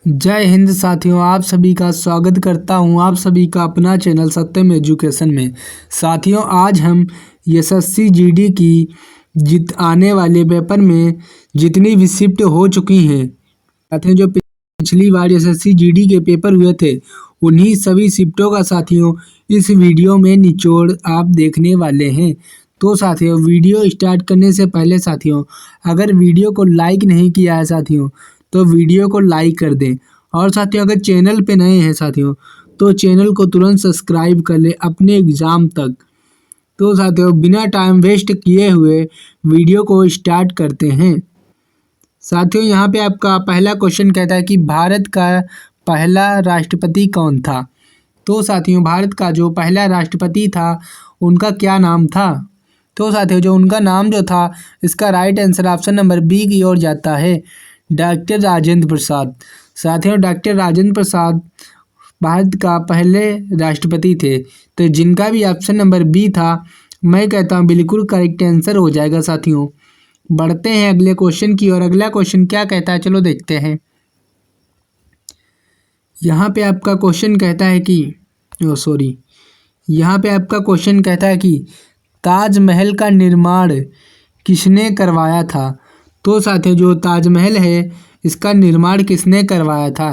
जय हिंद साथियों, आप सभी का स्वागत करता हूं आप सभी का अपना चैनल सत्यम एजुकेशन में। साथियों, आज हम एसएससी जीडी की आने वाले पेपर में जितनी भी शिफ्ट हो चुकी हैं, साथियों जो पिछली बार एसएससी जीडी के पेपर हुए थे उन्हीं सभी शिफ्टों का साथियों इस वीडियो में निचोड़ आप देखने वाले हैं। तो साथियों, वीडियो स्टार्ट करने से पहले साथियों, अगर वीडियो को लाइक नहीं किया है साथियों तो वीडियो को लाइक कर दें। और साथियों, अगर चैनल पे नए हैं साथियों तो चैनल को तुरंत सब्सक्राइब कर लें अपने एग्ज़ाम तक। तो साथियों, बिना टाइम वेस्ट किए हुए वीडियो को स्टार्ट करते हैं। साथियों, यहाँ पे आपका पहला क्वेश्चन कहता है कि भारत का पहला राष्ट्रपति कौन था। तो साथियों, भारत का जो पहला राष्ट्रपति था उनका क्या नाम था। तो साथियों, जो उनका नाम जो था, इसका right answer option number B की ओर जाता है, डॉक्टर राजेंद्र प्रसाद। साथियों, डॉक्टर राजेंद्र प्रसाद भारत का पहले राष्ट्रपति थे। तो जिनका भी ऑप्शन नंबर बी था, मैं कहता हूँ बिल्कुल करेक्ट आंसर हो जाएगा। साथियों, बढ़ते हैं अगले क्वेश्चन की ओर। अगला क्वेश्चन क्या कहता है, चलो देखते हैं। यहाँ पे आपका क्वेश्चन कहता है कि यहाँ पे आपका क्वेश्चन कहता है कि ताजमहल का निर्माण किसने करवाया था। तो साथियों, जो ताजमहल है इसका निर्माण किसने करवाया था।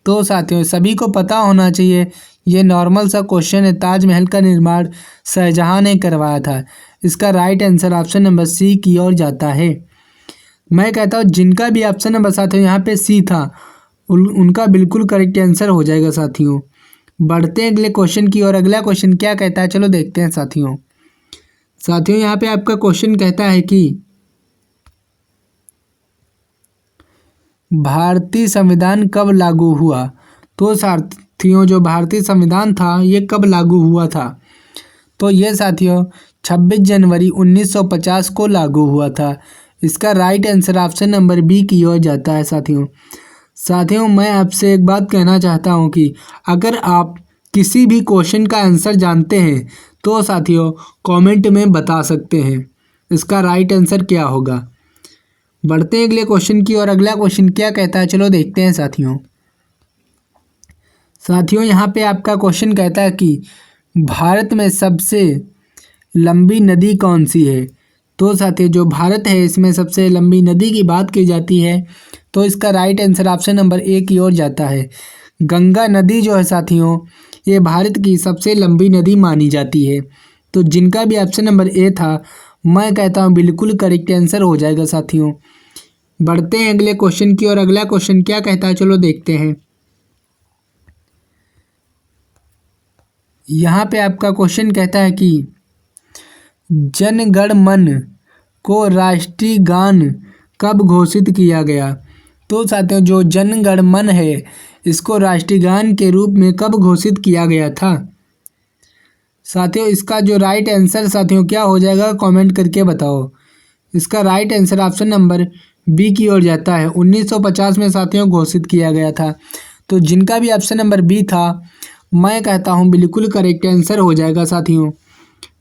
तो साथियों, सभी को पता होना चाहिए, ये नॉर्मल सा क्वेश्चन है। ताजमहल का निर्माण शाहजहां ने करवाया था। इसका right answer option number C की ओर जाता है। मैं कहता हूँ जिनका भी ऑप्शन नंबर साथियों यहाँ पे सी था उनका बिल्कुल करेक्ट आंसर हो जाएगा। साथियों, बढ़ते हैं अगले क्वेश्चन की ओर। अगला क्वेश्चन क्या कहता है, चलो देखते हैं। साथियों यहाँ पे आपका क्वेश्चन कहता है कि भारतीय संविधान कब लागू हुआ। तो साथियों, जो भारतीय संविधान था ये कब लागू हुआ था। तो ये साथियों 26 जनवरी 1950 को लागू हुआ था। इसका right answer option number B की ओर जाता है। साथियों, मैं आपसे एक बात कहना चाहता हूँ कि अगर आप किसी भी क्वेश्चन का आंसर जानते हैं तो साथियों कमेंट में बता सकते हैं इसका राइट आंसर क्या होगा। बढ़ते हैं अगले क्वेश्चन की और अगला क्वेश्चन क्या कहता है, चलो देखते हैं। साथियों यहाँ पे आपका क्वेश्चन कहता है कि भारत में सबसे लंबी नदी कौन सी है। तो साथियों, जो भारत है इसमें सबसे लंबी नदी की बात की जाती है तो इसका right answer option number A की ओर जाता है। गंगा नदी जो है साथियों ये भारत की सबसे लंबी नदी मानी जाती है। तो जिनका भी ऑप्शन नंबर ए था, मैं कहता हूँ बिल्कुल करेक्ट आंसर हो जाएगा। साथियों, बढ़ते हैं अगले क्वेश्चन की और अगला क्वेश्चन क्या कहता है, चलो देखते हैं। यहाँ पे आपका क्वेश्चन कहता है कि जन गण मन को राष्ट्रीय गान कब घोषित किया गया। तो साथियों, जो जन गण मन है इसको राष्ट्रीय गान के रूप में कब घोषित किया गया था। साथियों, इसका जो राइट आंसर साथियों क्या हो जाएगा, कमेंट करके बताओ। इसका right answer option number B की ओर जाता है। 1950 में साथियों घोषित किया गया था। तो जिनका भी ऑप्शन नंबर बी था, मैं कहता हूँ बिल्कुल करेक्ट आंसर हो जाएगा। साथियों,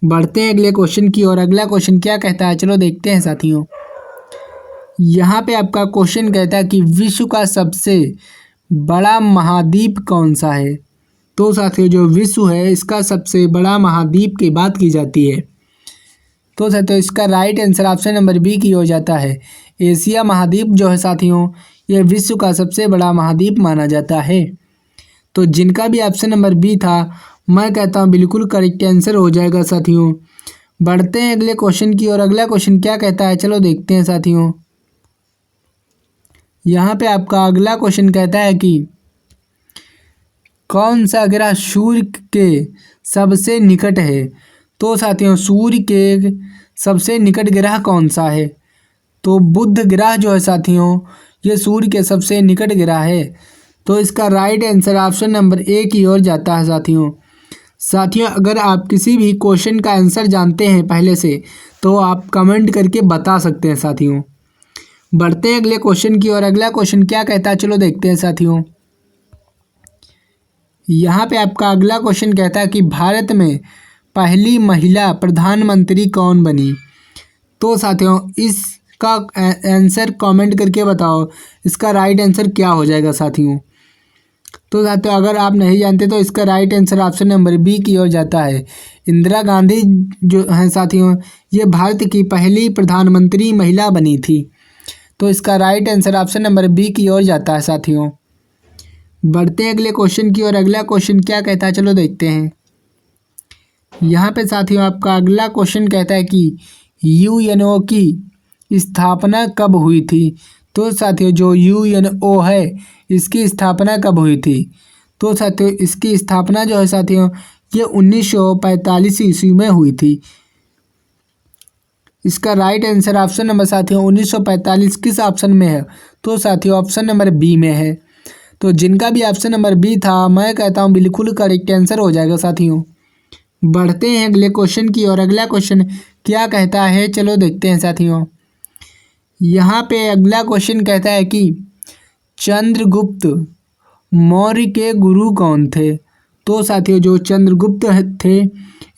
बढ़ते हैं अगले क्वेश्चन की और अगला क्वेश्चन क्या कहता है, चलो देखते हैं। साथियों, यहाँ पे आपका क्वेश्चन कहता है कि विश्व का सबसे बड़ा महाद्वीप कौन सा है। तो साथियों, जो विश्व है इसका सबसे बड़ा महाद्वीप की बात की जाती है। तो साथियों, इसका right answer option number B की हो जाता है। एशिया महाद्वीप जो है साथियों ये विश्व का सबसे बड़ा महाद्वीप माना जाता है। तो जिनका भी ऑप्शन नंबर बी था, मैं कहता हूँ बिल्कुल करेक्ट आंसर हो जाएगा। साथियों, बढ़ते हैं अगले क्वेश्चन की और अगला क्वेश्चन क्या कहता है, चलो देखते हैं। साथियों, यहाँ पे आपका अगला क्वेश्चन कहता है कि कौन सा ग्रह सूर्य के सबसे निकट है। तो साथियों, सूर्य के सबसे निकट ग्रह कौन सा है। तो बुध ग्रह जो है साथियों ये सूर्य के सबसे निकट ग्रह है। तो इसका right answer option number A की ओर जाता है। साथियों, अगर आप किसी भी क्वेश्चन का आंसर जानते हैं पहले से तो आप कमेंट करके बता सकते हैं। साथियों, बढ़ते हैं अगले क्वेश्चन की और अगला क्वेश्चन क्या कहता है, चलो देखते हैं। साथियों, यहाँ पे आपका अगला क्वेश्चन कहता है कि भारत में पहली महिला प्रधानमंत्री कौन बनी। तो साथियों, इस का आंसर कमेंट करके बताओ, इसका राइट आंसर क्या हो जाएगा साथियों। तो साथियों अगर आप नहीं जानते तो इसका right answer option number B की ओर जाता है। इंदिरा गांधी जो हैं साथियों, ये भारत की पहली प्रधानमंत्री महिला बनी थी। तो इसका right answer option number B की ओर जाता है साथियों। बढ़ते हैं अगले क्वेश्चन की ओर। अगला क्वेश्चन क्या कहता है, चलो देखते हैं। यहाँ पे साथियों आपका अगला क्वेश्चन कहता है कि यूएनओ की स्थापना कब हुई थी। तो साथियों जो यूएनओ है इसकी स्थापना कब हुई थी। तो साथियों इसकी स्थापना जो है साथियों ये 1945 ईस्वी में हुई थी। इसका राइट आंसर ऑप्शन नंबर साथियों 1945 किस ऑप्शन में है। तो साथियों ऑप्शन नंबर बी में है। तो जिनका भी ऑप्शन नंबर बी था मैं कहता हूँ बिल्कुल करेक्ट आंसर हो जाएगा साथियों। बढ़ते हैं अगले क्वेश्चन की और। अगला क्वेश्चन क्या कहता है, चलो देखते हैं साथियों। यहाँ पे अगला क्वेश्चन कहता है कि चंद्रगुप्त मौर्य के गुरु कौन थे। तो साथियों जो चंद्रगुप्त थे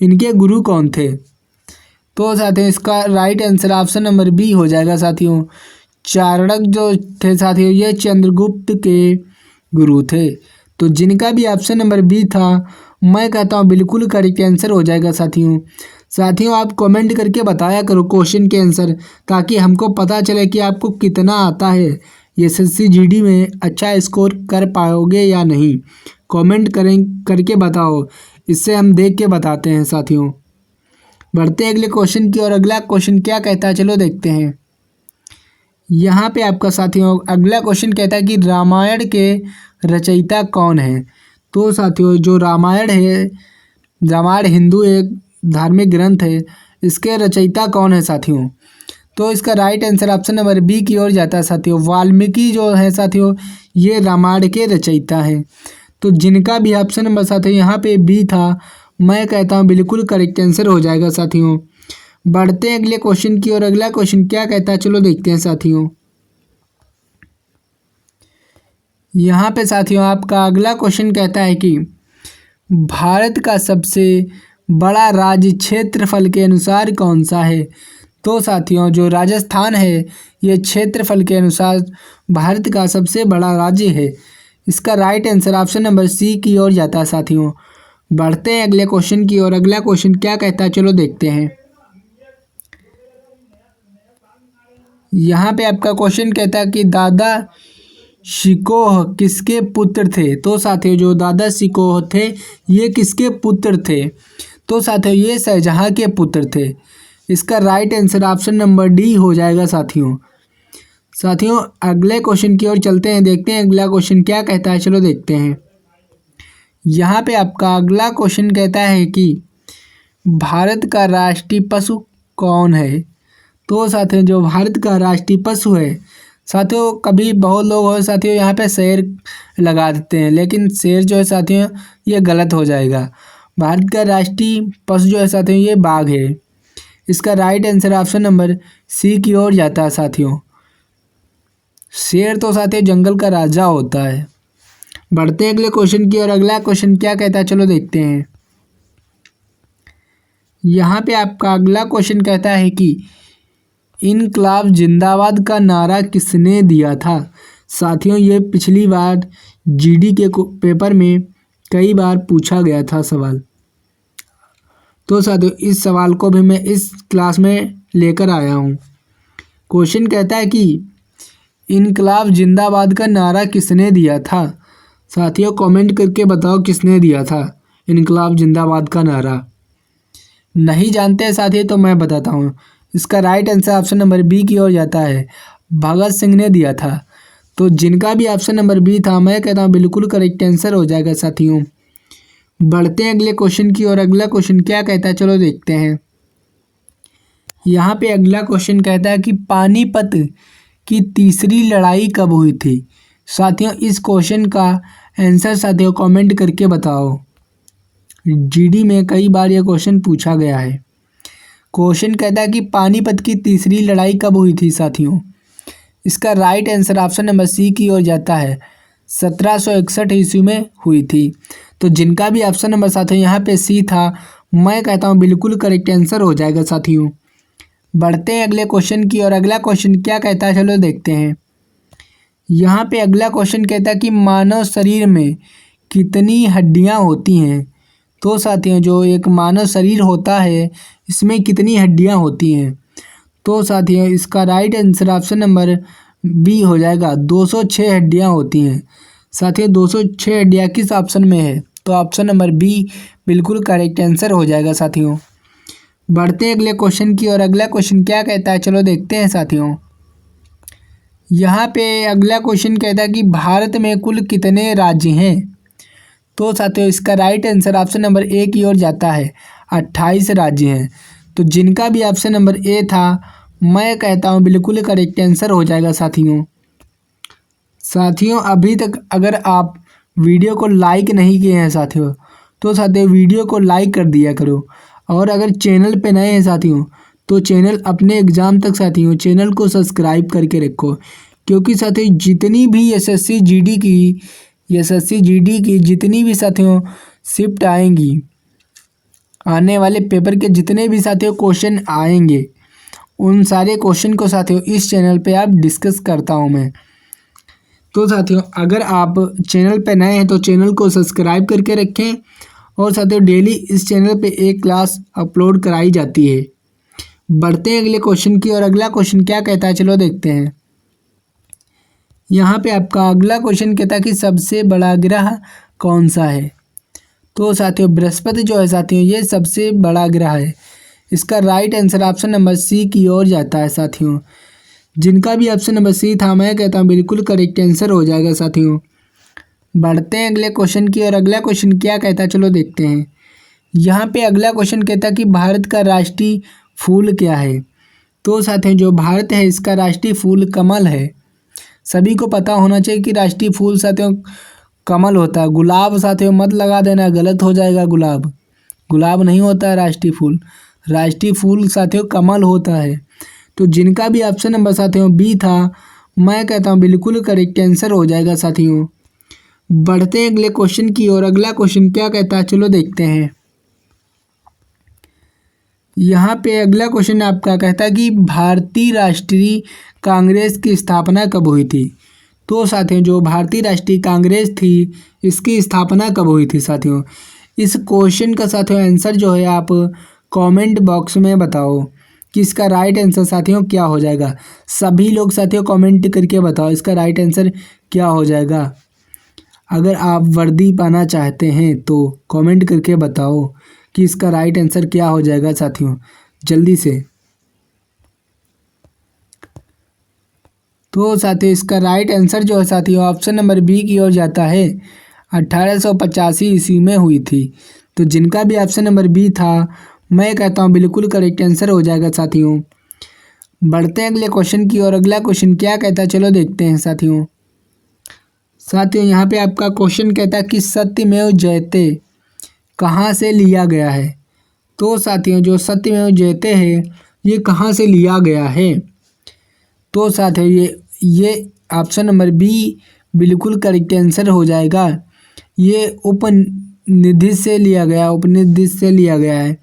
इनके गुरु कौन थे। तो साथियों इसका right answer option number B हो जाएगा साथियों। चाणक्य जो थे साथियों ये चंद्रगुप्त के गुरु थे। तो जिनका भी ऑप्शन नंबर बी था मैं कहता हूँ बिल्कुल करेक्ट आंसर हो जाएगा साथियों। साथियों आप कमेंट करके बताया करो क्वेश्चन के आंसर, ताकि हमको पता चले कि आपको कितना आता है, एसएससी जीडी में अच्छा स्कोर कर पाओगे या नहीं। कमेंट करके बताओ, इससे हम देख के बताते हैं साथियों। बढ़ते हैं अगले क्वेश्चन की और। अगला क्वेश्चन क्या कहता है, चलो देखते हैं। यहाँ पे आपका साथियों अगला क्वेश्चन कहता है कि रामायण के रचयिता कौन है। तो साथियों जो रामायण है, रामायण हिंदू एक धार्मिक ग्रंथ है, इसके रचयिता कौन है साथियों। तो इसका right answer option number B की ओर जाता है साथियों। वाल्मीकि जो है साथियों ये रामायण के रचयिता हैं। तो जिनका भी ऑप्शन नंबर साथियों यहाँ पे बी था मैं कहता हूँ बिल्कुल करेक्ट आंसर हो जाएगा साथियों। बढ़ते हैं अगले क्वेश्चन की और। अगला क्वेश्चन क्या कहता है, चलो देखते हैं साथियों। यहाँ पे साथियों आपका अगला क्वेश्चन कहता है कि भारत का सबसे बड़ा राज्य क्षेत्रफल के अनुसार कौन सा है। तो साथियों जो राजस्थान है ये क्षेत्रफल के अनुसार भारत का सबसे बड़ा राज्य है। इसका right answer option number C की ओर जाता है साथियों। बढ़ते हैं अगले क्वेश्चन की और। अगला क्वेश्चन क्या कहता है, चलो देखते हैं। यहाँ पे आपका क्वेश्चन कहता है कि दादा शिकोह किसके पुत्र थे। तो साथियों जो दादा शिकोह थे ये किसके पुत्र थे। तो साथियों ये शाहजहाँ के पुत्र थे। इसका right answer option number D हो जाएगा साथियों। साथियों अगले क्वेश्चन की ओर चलते हैं, देखते हैं अगला क्वेश्चन क्या कहता है, चलो देखते हैं। यहाँ पे आपका अगला क्वेश्चन कहता है कि भारत का राष्ट्रीय पशु कौन है। तो साथियों जो भारत का राष्ट्रीय पशु है साथियों, कभी बहुत लोग हो साथियों यहाँ पे शेर लगा देते हैं, लेकिन शेर जो है साथियों ये गलत हो जाएगा। भारत का राष्ट्रीय पशु जो है साथियों ये बाघ है। इसका right answer option number C की ओर जाता है साथियों। शेर तो साथियों जंगल का राजा होता है। बढ़ते हैं अगले क्वेश्चन की और। अगला क्वेश्चन क्या कहता है, चलो देखते हैं। यहाँ पे आपका अगला क्वेश्चन कहता है कि इनकलाब जिंदाबाद का नारा किसने दिया था। साथियों ये पिछली बार जीडी के पेपर में कई बार पूछा गया था सवाल। तो साथियों इस सवाल को भी मैं इस क्लास में लेकर आया हूँ। क्वेश्चन कहता है कि इनकलाब जिंदाबाद का नारा किसने दिया था। साथियों कमेंट करके बताओ किसने दिया था इनकलाब जिंदाबाद का नारा। नहीं जानते हैं साथियों तो मैं बताता हूँ। इसका right answer option number B की ओर जाता है। भगत सिंह ने दिया था। तो जिनका भी ऑप्शन नंबर बी था मैं कहता हूँ बिल्कुल करेक्ट आंसर हो जाएगा साथियों। बढ़ते हैं अगले क्वेश्चन की और। अगला क्वेश्चन क्या कहता है, चलो देखते हैं। यहाँ पे अगला क्वेश्चन कहता है कि पानीपत की तीसरी लड़ाई कब हुई थी। साथियों इस क्वेश्चन का आंसर साथियों कमेंट करके बताओ। जीडी में कई बार यह क्वेश्चन पूछा गया है। क्वेश्चन कहता है कि पानीपत की तीसरी लड़ाई कब हुई थी साथियों। इसका right answer option number C की ओर जाता है। 1761 ईस्वी में हुई थी। तो जिनका भी ऑप्शन नंबर साथियों यहाँ पे सी था मैं कहता हूँ बिल्कुल करेक्ट आंसर हो जाएगा साथियों। बढ़ते हैं अगले क्वेश्चन की और अगला क्वेश्चन क्या कहता है चलो देखते हैं। यहाँ पे अगला क्वेश्चन कहता है कि मानव शरीर में कितनी हड्डियाँ होती हैं। तो साथियों जो एक मानव शरीर होता है इसमें कितनी हड्डियाँ होती हैं। तो साथियों इसका right answer option number B हो जाएगा, 206 हड्डियाँ होती हैं। साथियों 206 हड्डियाँ किस ऑप्शन में है, तो ऑप्शन नंबर बी बिल्कुल करेक्ट आंसर हो जाएगा साथियों। बढ़ते हैं अगले क्वेश्चन की और अगला क्वेश्चन क्या कहता है चलो देखते हैं साथियों। यहाँ पे अगला क्वेश्चन कहता है कि भारत में कुल कितने राज्य हैं। तो साथियों इसका right answer option number A की ओर जाता है, 28 राज्य हैं। तो जिनका भी ऑप्शन नंबर ए था मैं कहता हूँ बिल्कुल करेक्ट आंसर हो जाएगा साथियों। साथियों अभी तक अगर आप वीडियो को लाइक नहीं किए हैं साथियों तो साथियों वीडियो को लाइक कर दिया करो, और अगर चैनल पे नए हैं साथियों तो चैनल अपने एग्ज़ाम तक साथियों चैनल को सब्सक्राइब करके रखो, क्योंकि साथियों जितनी भी एसएससी जीडी की जितनी भी साथियों शिफ्ट आएंगी, आने वाले पेपर के जितने भी साथियों क्वेश्चन आएंगे उन सारे क्वेश्चन को साथियों इस चैनल पे आप डिस्कस करता हूँ मैं। तो साथियों अगर आप चैनल पे नए हैं तो चैनल को सब्सक्राइब करके रखें, और साथियों डेली इस चैनल पे एक क्लास अपलोड कराई जाती है। बढ़ते हैं अगले क्वेश्चन की और अगला क्वेश्चन क्या कहता है चलो देखते हैं। यहाँ पे आपका अगला क्वेश्चन कहता है कि सबसे बड़ा ग्रह कौन सा है। तो साथियों बृहस्पति जो है साथियों ये सबसे बड़ा ग्रह है। इसका right answer option number C की ओर जाता है साथियों। जिनका भी ऑप्शन नंबर सी था मैं कहता हूँ बिल्कुल करेक्ट आंसर हो जाएगा साथियों। बढ़ते हैं अगले क्वेश्चन की और अगला क्वेश्चन क्या कहता है चलो देखते हैं। यहाँ पे अगला क्वेश्चन कहता है कि भारत का राष्ट्रीय फूल क्या है। तो साथियों जो भारत है इसका राष्ट्रीय फूल कमल है। सभी को पता होना चाहिए कि राष्ट्रीय फूल साथियों कमल होता है। गुलाब साथियों मत लगा देना, गलत हो जाएगा। गुलाब नहीं होता है राष्ट्रीय फूल। राष्ट्रीय फूल साथियों कमल होता है। तो जिनका भी ऑप्शन नंबर साथियों बी था मैं कहता हूँ बिल्कुल करेक्ट आंसर हो जाएगा साथियों। बढ़ते हैं अगले क्वेश्चन की और अगला क्वेश्चन क्या कहता है चलो देखते हैं। यहाँ पे अगला क्वेश्चन आपका कहता है कि भारतीय राष्ट्रीय कांग्रेस की स्थापना कब हुई थी। तो साथियों जो भारतीय राष्ट्रीय कांग्रेस थी इसकी स्थापना कब हुई थी साथियों। इस क्वेश्चन का साथियों आंसर जो है आप कमेंट बॉक्स में बताओ कि इसका राइट आंसर साथियों क्या हो जाएगा। सभी लोग साथियों कमेंट करके बताओ इसका राइट आंसर क्या हो जाएगा। अगर आप वर्दी पाना चाहते हैं तो कमेंट करके बताओ कि इसका राइट आंसर क्या हो जाएगा साथियों, जल्दी से। तो साथियों इसका राइट आंसर जो है साथियों ऑप्शन नंबर बी की ओर जाता है, 1885 ईस्वी में हुई थी। तो जिनका भी ऑप्शन नंबर बी था मैं कहता हूँ बिल्कुल करेक्ट आंसर हो जाएगा साथियों। बढ़ते हैं अगले क्वेश्चन की और अगला क्वेश्चन क्या कहता है चलो देखते हैं साथियों। यहाँ पे आपका क्वेश्चन कहता है कि सत्यमेव जयते कहाँ से लिया गया है। तो साथियों जो सत्यमेव जयते है ये कहाँ से लिया गया है। तो साथियों ये ऑप्शन नंबर बी बिल्कुल करेक्ट आंसर हो जाएगा। ये उपनिधि से लिया गया है।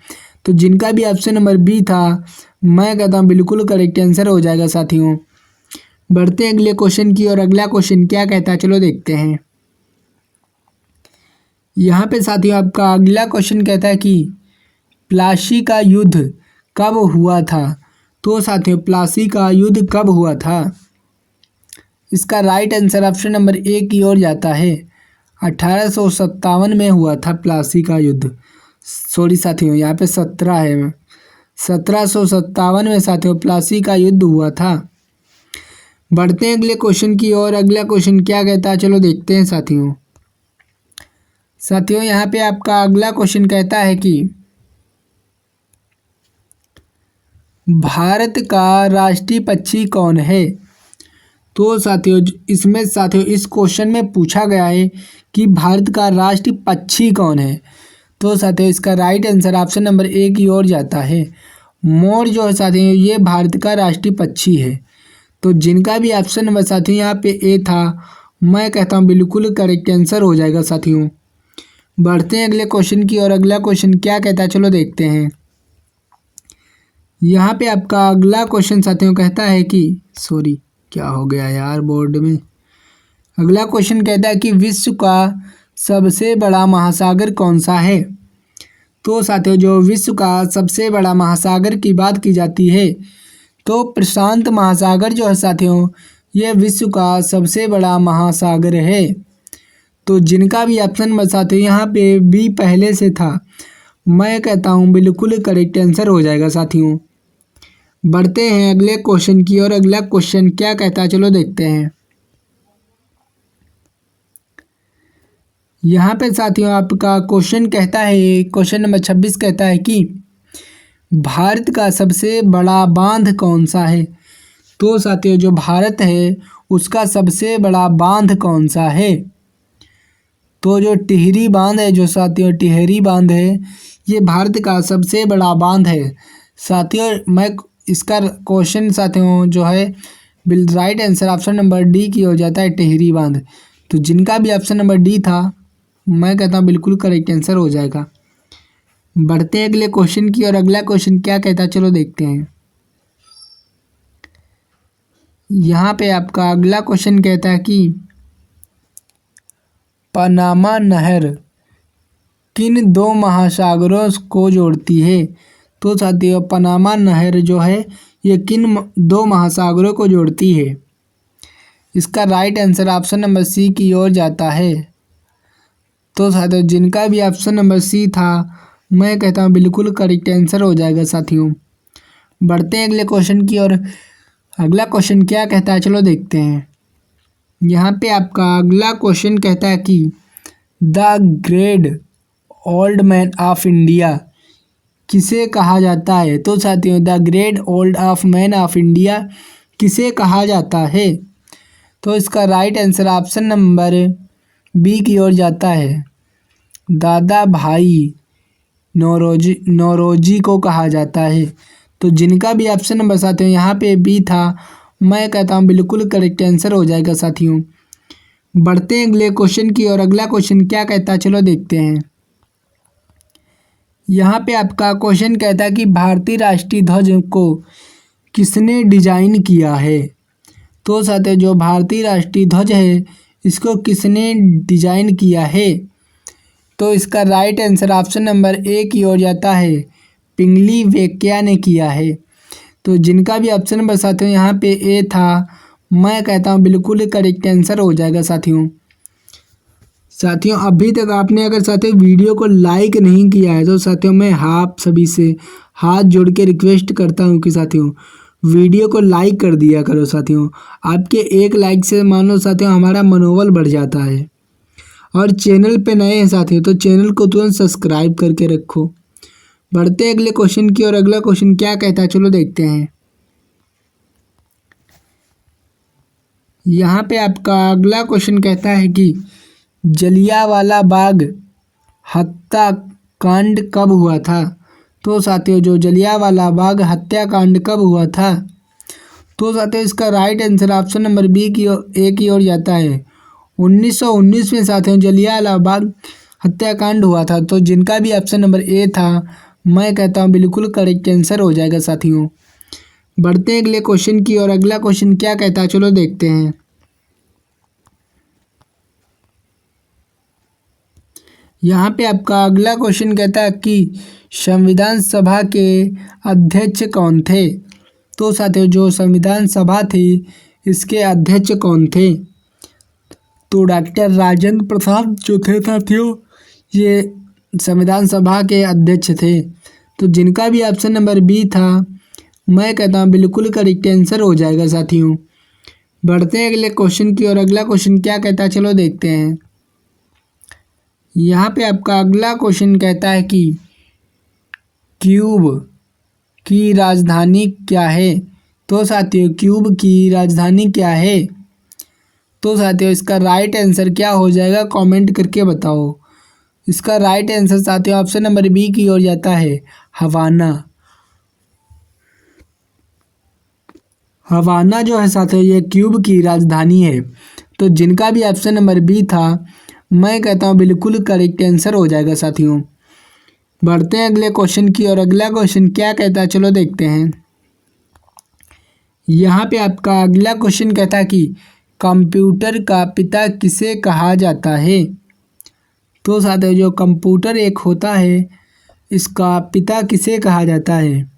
तो जिनका भी ऑप्शन नंबर बी था मैं कहता हूँ बिल्कुल करेक्ट आंसर हो जाएगा साथियों। बढ़ते हैं अगले क्वेश्चन की और अगला क्वेश्चन क्या कहता है चलो देखते हैं। यहाँ पे साथियों आपका अगला क्वेश्चन कहता है कि प्लासी का युद्ध कब हुआ था। तो साथियों प्लासी का युद्ध कब हुआ था। इसका right answer option number A की ओर जाता है, 1857 में हुआ था प्लासी का युद्ध। सॉरी साथियों यहाँ पे 17 है, 1757 में साथियों प्लासी का युद्ध हुआ था। बढ़ते हैं अगले क्वेश्चन की और अगला क्वेश्चन क्या कहता है चलो देखते हैं साथियों। यहाँ पे आपका अगला क्वेश्चन कहता है कि भारत का राष्ट्रीय पक्षी कौन है। तो साथियों इसमें साथियों इस क्वेश्चन में पूछा गया है कि भारत का राष्ट्रीय पक्षी कौन है। तो साथियों इसका right answer option number A की ओर जाता है, मोर जो है साथियों ये भारत का राष्ट्रीय पक्षी है। तो जिनका भी ऑप्शन नंबर साथियों यहाँ पे ए था मैं कहता हूँ बिल्कुल करेक्ट आंसर हो जाएगा साथियों। बढ़ते हैं अगले क्वेश्चन की और अगला क्वेश्चन क्या कहता है चलो देखते हैं। यहाँ पे आपका अगला क्वेश्चन साथियों कहता है कि सॉरी क्या हो गया यार बोर्ड में। अगला क्वेश्चन कहता है कि विश्व का सबसे बड़ा महासागर कौन सा है। तो साथियों जो विश्व का सबसे बड़ा महासागर की बात की जाती है तो प्रशांत महासागर जो है साथियों ये विश्व का सबसे बड़ा महासागर है। तो जिनका भी ऑप्शन में साथियों यहाँ पे बी पहले से था, मैं कहता हूँ बिल्कुल करेक्ट आंसर हो जाएगा साथियों। बढ़ते हैं अगले क्वेश्चन की और अगला क्वेश्चन क्या कहता है चलो देखते हैं। यहाँ पे साथियों आपका क्वेश्चन कहता है, क्वेश्चन नंबर 26 कहता है कि भारत का सबसे बड़ा बांध कौन सा है। तो साथियों जो भारत है उसका सबसे बड़ा बांध कौन सा है। तो जो टिहरी बांध है जो साथियों टिहरी बांध है ये भारत का सबसे बड़ा बांध है साथियों। मैं इसका क्वेश्चन साथियों जो है right answer option number D की हो जाता है टिहरी बांध। तो जिनका भी ऑप्शन नंबर डी था मैं कहता हूँ बिल्कुल करेक्ट आंसर हो जाएगा। बढ़ते हैं अगले क्वेश्चन की और अगला क्वेश्चन क्या कहता है चलो देखते हैं। यहाँ पे आपका अगला क्वेश्चन कहता है कि पनामा नहर किन दो महासागरों को जोड़ती है। तो साथियों पनामा नहर जो है ये किन दो महासागरों को जोड़ती है। इसका right answer option number C की ओर जाता है। तो साथियों जिनका भी ऑप्शन नंबर सी था मैं कहता हूँ बिल्कुल करेक्ट आंसर हो जाएगा साथियों। बढ़ते हैं अगले क्वेश्चन की और अगला क्वेश्चन क्या कहता है चलो देखते हैं। यहाँ पे आपका अगला क्वेश्चन कहता है कि the great old man of India किसे कहा जाता है। तो साथियों the great old of man of India किसे कहा जाता है। तो इसका right answer option number B की ओर जाता है। दादा भाई नौरोजी को कहा जाता है। तो जिनका भी ऑप्शन नंबर साथियों यहाँ पे बी था मैं कहता हूँ बिल्कुल करेक्ट आंसर हो जाएगा साथियों। बढ़ते हैं अगले क्वेश्चन की और अगला क्वेश्चन क्या कहता है चलो देखते हैं। यहाँ पे आपका क्वेश्चन कहता है कि भारतीय राष्ट्रीय ध्वज को किसने डिजाइन किया है। तो साथियों जो भारतीय राष्ट्रीय ध्वज है इसको किसने डिजाइन किया है। तो इसका right answer option number A की ओर जाता है। पिंगली वेंकैया ने किया है। तो जिनका भी ऑप्शन नंबर साथियों यहाँ पे ए था मैं कहता हूँ बिल्कुल करेक्ट आंसर हो जाएगा साथियों। साथियों अभी तक आपने अगर साथियों वीडियो को लाइक नहीं किया है तो साथियों मैं आप सभी से हाथ जोड़ के रिक्वेस्ट करता हूँ कि साथियों वीडियो को लाइक कर दिया करो साथियों। आपके एक लाइक से मान लो साथियों हमारा मनोबल बढ़ जाता है। और चैनल पे नए हैं साथियों तो चैनल को तुरंत सब्सक्राइब करके रखो। बढ़ते अगले क्वेश्चन की और अगला क्वेश्चन क्या कहता है चलो देखते हैं। यहाँ पे आपका अगला क्वेश्चन कहता है कि जलियांवाला बाग हत्याकांड कब हुआ था। तो साथियों जो जलियांवाला बाग हत्याकांड कब हुआ था। तो साथियों इसका right answer option number B की ए की ओर जाता है। 1919 में साथियों जलियांवाला बाग हत्याकांड हुआ था। तो जिनका भी ऑप्शन नंबर ए था मैं कहता हूँ बिल्कुल करेक्ट आंसर हो जाएगा साथियों। बढ़ते हैं अगले क्वेश्चन की और अगला क्वेश्चन क्या कहता है चलो देखते हैं। यहाँ पे आपका अगला क्वेश्चन कहता है कि संविधान सभा के अध्यक्ष कौन थे। तो साथियों जो संविधान सभा थी इसके अध्यक्ष कौन थे। तो डॉक्टर राजेंद्र प्रसाद जो थे साथियों ये संविधान सभा के अध्यक्ष थे। तो जिनका भी ऑप्शन नंबर बी था मैं कहता हूँ बिल्कुल करेक्ट आंसर हो जाएगा साथियों। बढ़ते हैं अगले क्वेश्चन की और अगला क्वेश्चन क्या कहता है चलो देखते हैं। यहाँ पे आपका अगला क्वेश्चन कहता है कि क्यूब की राजधानी क्या है। तो साथियों क्यूब की राजधानी क्या है। तो साथियों इसका राइट आंसर क्या हो जाएगा कमेंट करके बताओ। इसका राइट आंसर साथियों ऑप्शन नंबर बी की ओर जाता है हवाना। हवाना जो है साथियों ये क्यूब की राजधानी है। तो जिनका भी ऑप्शन नंबर बी था मैं कहता हूँ बिल्कुल करेक्ट आंसर हो जाएगा साथियों। बढ़ते हैं अगले क्वेश्चन की और अगला क्वेश्चन क्या कहता है चलो देखते हैं। यहाँ पे आपका अगला क्वेश्चन कहता है कि कंप्यूटर का पिता किसे कहा जाता है। तो साथियों जो कंप्यूटर एक होता है इसका पिता किसे कहा जाता है।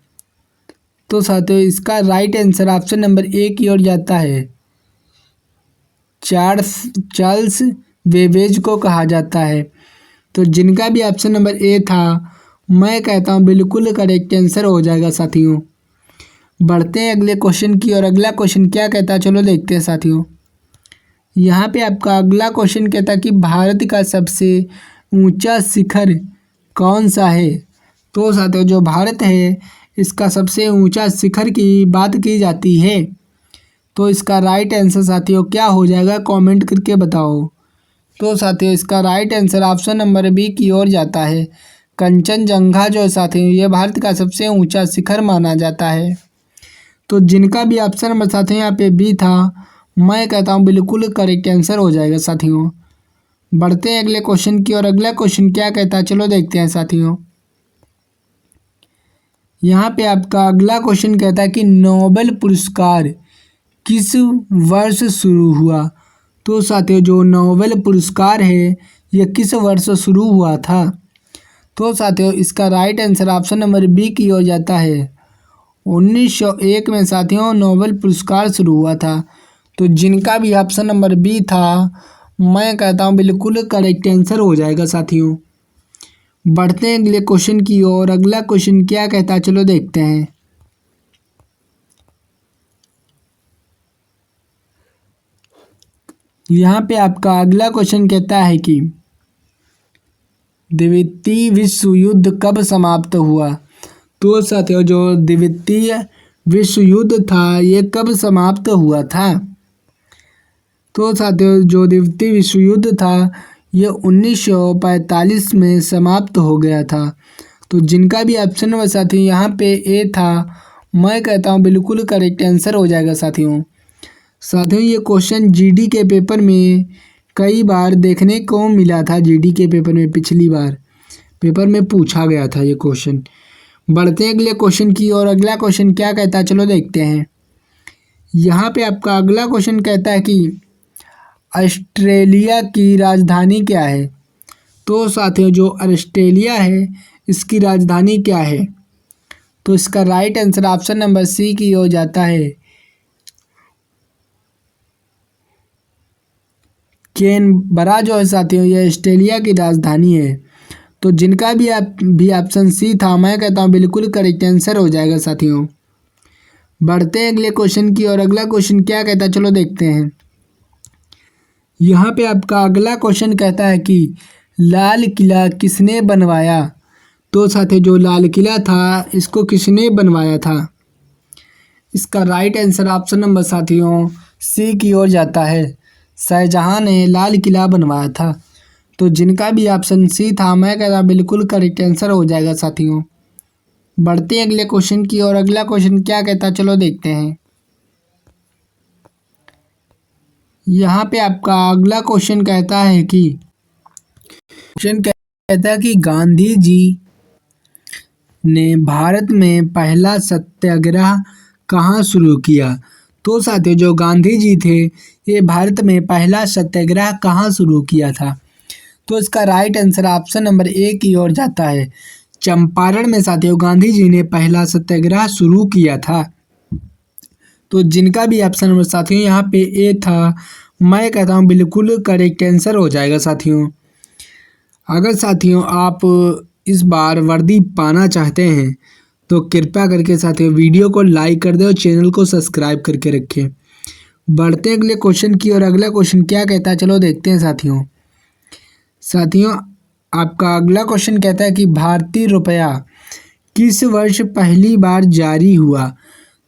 तो साथियों इसका right answer option number A की ओर जाता है, चार्ल्स बेबेज को कहा जाता है। तो जिनका भी ऑप्शन नंबर ए था मैं कहता हूँ बिल्कुल करेक्ट आंसर हो जाएगा साथियों। बढ़ते हैं अगले क्वेश्चन की और अगला क्वेश्चन क्या कहता है चलो देखते हैं साथियों। यहाँ पे आपका अगला क्वेश्चन कहता है कि भारत का सबसे ऊंचा शिखर कौन सा है। तो साथियों जो भारत है इसका सबसे ऊंचा शिखर की बात की जाती है। तो इसका राइट आंसर साथियों क्या हो जाएगा कमेंट करके बताओ। तो साथियों इसका right answer option number B की ओर जाता है, कंचनजंगा जो है साथियों ये भारत का सबसे ऊंचा शिखर माना जाता है। तो जिनका भी ऑप्शन नंबर साथियों यहाँ पे बी था मैं कहता हूँ बिल्कुल करेक्ट आंसर हो जाएगा साथियों। बढ़ते हैं अगले क्वेश्चन की और अगला क्वेश्चन क्या कहता है चलो देखते हैं साथियों। यहाँ पे आपका अगला क्वेश्चन कहता है कि नोबेल पुरस्कार किस वर्ष शुरू हुआ। तो साथियों जो नोबेल पुरस्कार है ये किस वर्ष शुरू हुआ था। तो साथियों इसका right answer option number B की ओर जाता है, 1901 में साथियों नोबेल पुरस्कार शुरू हुआ था। तो जिनका भी ऑप्शन नंबर बी था मैं कहता हूँ बिल्कुल करेक्ट आंसर हो जाएगा साथियों। बढ़ते हैं अगले क्वेश्चन की ओर, अगला क्वेश्चन क्या कहता है चलो देखते हैं। यहाँ पे आपका अगला क्वेश्चन कहता है कि द्वितीय विश्व युद्ध कब समाप्त हुआ। तो साथियों जो द्वितीय विश्व युद्ध था ये कब समाप्त हुआ था। तो साथियों जो द्वितीय विश्व युद्ध था ये 1945 में समाप्त हो गया था। तो जिनका भी ऑप्शन नंबर साथियों यहाँ पे ए था मैं कहता हूँ बिल्कुल करेक्ट आंसर हो जाएगा साथियों। साथियों ये क्वेश्चन जीडी के पेपर में कई बार देखने को मिला था, जीडी के पेपर में पिछली बार पेपर में पूछा गया था ये क्वेश्चन। बढ़ते हैं अगले क्वेश्चन की और अगला क्वेश्चन क्या कहता है चलो देखते हैं। यहाँ पे आपका अगला क्वेश्चन कहता है कि ऑस्ट्रेलिया की राजधानी क्या है। तो साथियों जो ऑस्ट्रेलिया है इसकी राजधानी क्या है। तो इसका right answer option number C की हो जाता है, कैनबरा जो है साथियों ये ऑस्ट्रेलिया की राजधानी है। तो जिनका भी ऑप्शन सी था मैं कहता हूँ बिल्कुल करेक्ट आंसर हो जाएगा साथियों। बढ़ते हैं अगले क्वेश्चन की और अगला क्वेश्चन क्या कहता है चलो देखते हैं। यहाँ पे आपका अगला क्वेश्चन कहता है कि लाल किला किसने बनवाया। तो साथियों जो लाल किला था इसको किसने बनवाया था। इसका राइट आंसर ऑप्शन नंबर साथियों सी की ओर जाता है, शाहजहां ने लाल किला बनवाया था। तो जिनका भी ऑप्शन सी था मैं कहता बिल्कुल करेक्ट आंसर हो जाएगा साथियों। बढ़ते हैं अगले क्वेश्चन की और अगला क्वेश्चन क्या कहता है चलो देखते हैं। यहाँ पे आपका अगला क्वेश्चन कहता है कि गांधी जी ने भारत में पहला सत्याग्रह कहाँ शुरू किया। तो साथियों जो गांधी जी थे ये भारत में पहला सत्याग्रह कहाँ शुरू किया था। तो इसका right answer option number A की ओर जाता है, चंपारण में साथियों गांधी जी ने पहला सत्याग्रह शुरू किया था। तो जिनका भी ऑप्शन नंबर साथियों यहाँ पे ए था मैं कहता हूँ बिल्कुल करेक्ट आंसर हो जाएगा साथियों। अगर साथियों आप इस बार वर्दी पाना चाहते हैं तो कृपया करके साथियों वीडियो को लाइक कर दें और चैनल को सब्सक्राइब करके रखें। बढ़ते हैं अगले क्वेश्चन की और अगला क्वेश्चन क्या कहता है चलो देखते हैं साथियों आपका अगला क्वेश्चन कहता है कि भारतीय रुपया किस वर्ष पहली बार जारी हुआ।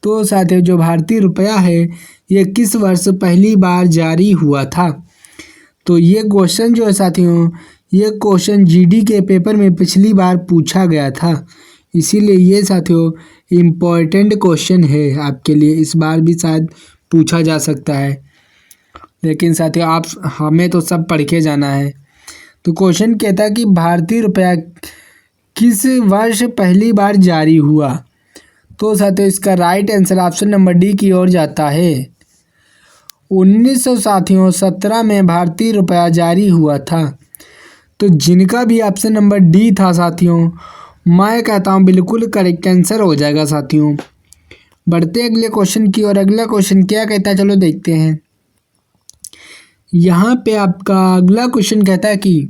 तो साथियों जो भारतीय रुपया है ये किस वर्ष पहली बार जारी हुआ था। तो ये क्वेश्चन जो है साथियों ये क्वेश्चन जीडी के पेपर में पिछली बार पूछा गया था, इसीलिए ये साथियों इम्पोर्टेंट क्वेश्चन है आपके लिए, इस बार भी शायद पूछा जा सकता है। लेकिन साथियों आप हमें तो सब पढ़ के जाना है। तो क्वेश्चन कहता है कि भारतीय रुपया किस वर्ष पहली बार जारी हुआ। तो साथियों इसका right answer option number D की ओर जाता है। 1917 में भारतीय रुपया जारी हुआ था। तो जिनका भी ऑप्शन नंबर डी था साथियों, मैं कहता हूँ बिल्कुल करेक्ट आंसर हो जाएगा साथियों। बढ़ते हैं अगले क्वेश्चन की ओर। अगला क्वेश्चन क्या कहता है, चलो देखते हैं। यहाँ पे आपका अगला क्वेश्चन कहता है कि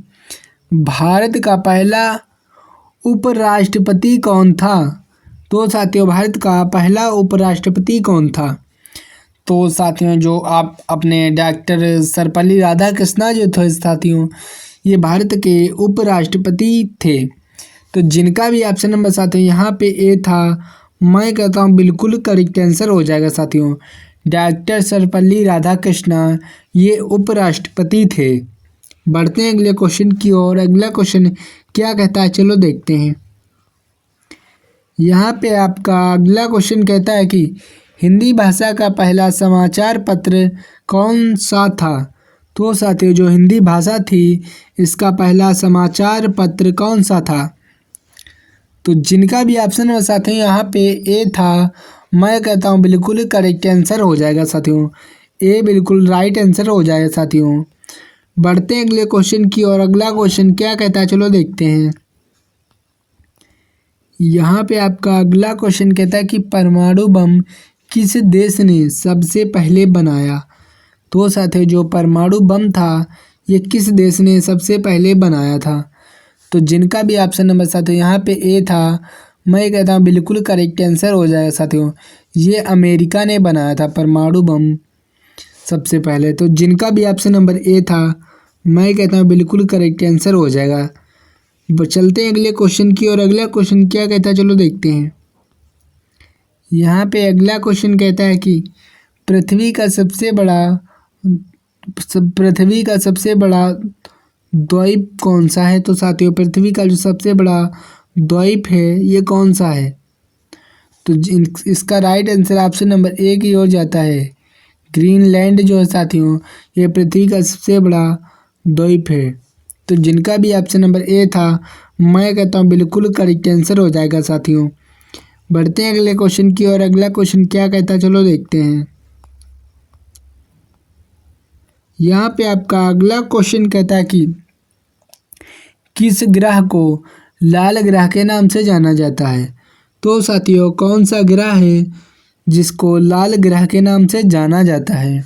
भारत का पहला उपराष्ट्रपति कौन था। तो साथियों भारत का पहला उपराष्ट्रपति कौन था। तो साथियों जो आप अपने डॉक्टर सर्वपल्ली राधाकृष्णन जो थे साथियों, ये भारत के उपराष्ट्रपति थे। तो जिनका भी ऑप्शन नंबर साथियों यहाँ पे ए था, मैं कहता हूँ बिल्कुल करेक्ट आंसर हो जाएगा साथियों। डॉक्टर सर्वपल्ली राधाकृष्णन ये उपराष्ट्रपति थे। बढ़ते हैं अगले क्वेश्चन की ओर। अगला क्वेश्चन क्या कहता है, चलो देखते हैं। यहाँ पे आपका अगला क्वेश्चन कहता है कि हिंदी भाषा का पहला समाचार पत्र कौन सा था। तो साथियों जो हिंदी भाषा थी, इसका पहला समाचार पत्र कौन सा था। तो जिनका भी ऑप्शन है साथियों यहाँ पे ए था, मैं कहता हूँ बिल्कुल करेक्ट आंसर हो जाएगा साथियों। ए बिल्कुल राइट आंसर हो जाएगा साथियों। बढ़ते हैं अगले क्वेश्चन की और अगला क्वेश्चन क्या कहता है, चलो देखते हैं। यहाँ पे आपका अगला क्वेश्चन कहता है कि परमाणु बम किस देश ने सबसे पहले बनाया। तो साथियों जो परमाणु बम था, ये किस देश ने सबसे पहले बनाया था। तो जिनका भी ऑप्शन नंबर साथियों यहाँ पे ए था, मैं कहता हूँ बिल्कुल करेक्ट आंसर हो जाएगा साथियों। ये अमेरिका ने बनाया था परमाणु बम सबसे पहले। तो जिनका भी ऑप्शन नंबर ए था, मैं कहता हूँ बिल्कुल करेक्ट आंसर हो जाएगा। चलते हैं अगले क्वेश्चन की और अगला क्वेश्चन क्या कहता है, चलो देखते हैं। यहाँ पे अगला क्वेश्चन कहता है कि पृथ्वी का सबसे बड़ा द्वीप कौन सा है। तो साथियों पृथ्वी का जो सबसे बड़ा द्वीप है, ये कौन सा है। तो इसका right answer option number A की ओर जाता है। ग्रीनलैंड जो है साथियों, ये पृथ्वी का सबसे बड़ा द्वीप है। तो जिनका भी ऑप्शन नंबर ए था, मैं कहता हूँ बिल्कुल करेक्ट आंसर हो जाएगा साथियों। बढ़ते हैं अगले क्वेश्चन की और अगला क्वेश्चन क्या कहता है, चलो देखते हैं। यहाँ पे आपका अगला क्वेश्चन कहता है कि किस ग्रह को लाल ग्रह के नाम से जाना जाता है। तो साथियों कौन सा ग्रह है जिसको लाल ग्रह के नाम से जाना जाता है।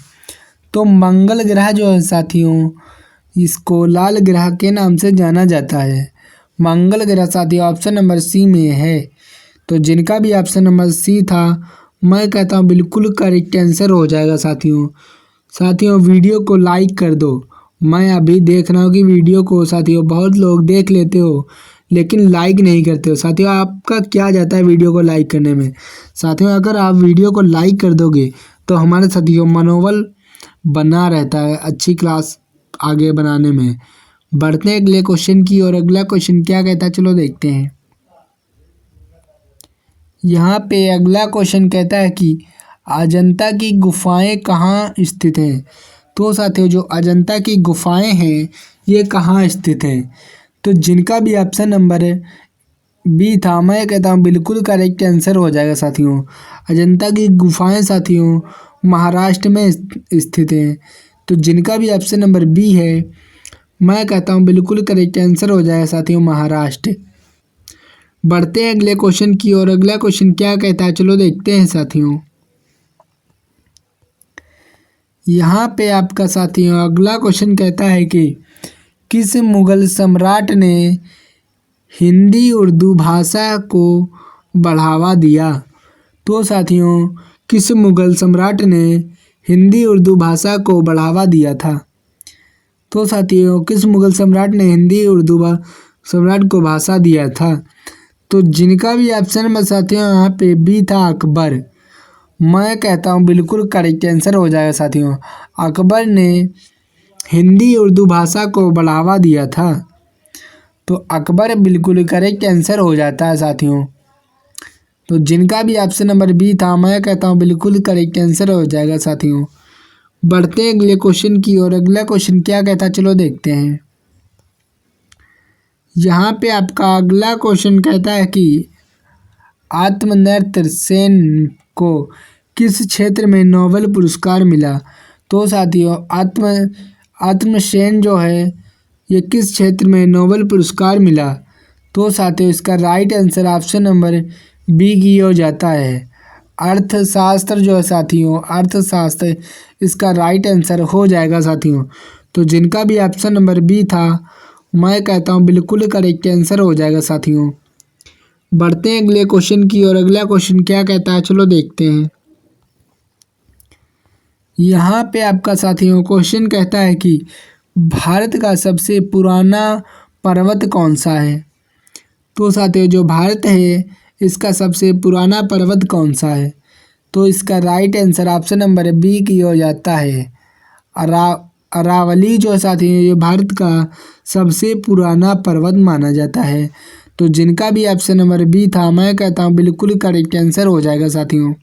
तो मंगल ग्रह जो है साथियों, इसको लाल ग्रह के नाम से जाना जाता है। मंगल ग्रह साथियों ऑप्शन नंबर सी में है। तो जिनका भी ऑप्शन नंबर सी था, मैं कहता हूँ बिल्कुल करेक्ट आंसर हो जाएगा साथियों वीडियो को लाइक कर दो। मैं अभी देख रहा हूँ कि वीडियो को साथियों बहुत लोग देख लेते हो, लेकिन लाइक नहीं करते हो। साथियों आपका क्या जाता है वीडियो को लाइक करने में। साथियों अगर आप वीडियो को लाइक कर दोगे तो हमारे साथियों मनोबल बना रहता है अच्छी क्लास आगे बनाने में। बढ़ते हैं अगले क्वेश्चन की और अगला क्वेश्चन क्या कहता है, चलो देखते हैं। यहाँ पे अगला क्वेश्चन कहता है कि अजंता की गुफाएं कहाँ स्थित हैं। तो साथियों जो अजंता की गुफाएं हैं, ये कहाँ स्थित हैं। तो जिनका भी ऑप्शन नंबर बी था, मैं कहता हूँ बिल्कुल करेक्ट आंसर हो जाएगा साथियों। अजंता की गुफाएं साथियों महाराष्ट्र में स्थित हैं। तो जिनका भी ऑप्शन नंबर बी है, मैं कहता हूँ बिल्कुल करेक्ट आंसर हो जाएगा साथियों महाराष्ट्र। बढ़ते हैं अगले क्वेश्चन की और अगला क्वेश्चन क्या कहता है, चलो देखते हैं साथियों। यहाँ पे आपका साथियों अगला क्वेश्चन कहता है कि किस मुगल सम्राट ने हिंदी उर्दू भाषा को बढ़ावा दिया। तो साथियों किस मुगल सम्राट ने हिंदी उर्दू भाषा को बढ़ावा दिया था। तो साथियों किस मुगल सम्राट ने हिंदी उर्दू सम्राट को भाषा दिया था। तो जिनका भी ऑप्शन में साथियों यहाँ पे बी था अकबर। मैं कहता हूँ बिल्कुल करेक्ट आंसर हो जाएगा साथियों। अकबर ने हिंदी उर्दू भाषा को बढ़ावा दिया था। तो अकबर बिल्कुल करेक्ट आंसर हो जाता है साथियों। तो जिनका भी ऑप्शन नंबर बी था, मैं कहता हूँ बिल्कुल करेक्ट आंसर हो जाएगा साथियों। बढ़ते हैं अगले क्वेश्चन की और अगला क्वेश्चन क्या कहता है, चलो देखते हैं। यहाँ पे आपका अगला क्वेश्चन कहता है कि आत्मर्त्य सेन को किस क्षेत्र में नोबेल पुरस्कार मिला? तो साथियों आत्मसेन जो है ये किस क्षेत्र में नोबेल पुरस्कार मिला? तो साथियों इसका right answer option number B की ओर जाता है। अर्थशास्त्र जो है साथियों, अर्थशास्त्र इसका राइट आंसर हो जाएगा साथियों। तो जिनका भी ऑप्शन नंबर बी था मैं कहता हूँ बिल्कुल करेक्ट आंसर हो जाएगा साथियों। बढ़ते हैं अगले क्वेश्चन की और अगला क्वेश्चन क्या कहता है चलो देखते हैं। यहाँ पे आपका साथियों क्वेश्चन कहता है कि भारत का सबसे पुराना पर्वत कौन सा है? तो साथियों जो भारत है इसका सबसे पुराना पर्वत कौन सा है? तो इसका right answer option number B की ओर जाता है। अरावली जो है साथियों ये भारत का सबसे पुराना पर्वत माना जाता है। तो जिनका भी ऑप्शन नंबर बी था मैं कहता हूँ बिल्कुल करेक्ट आंसर हो जाएगा साथियों।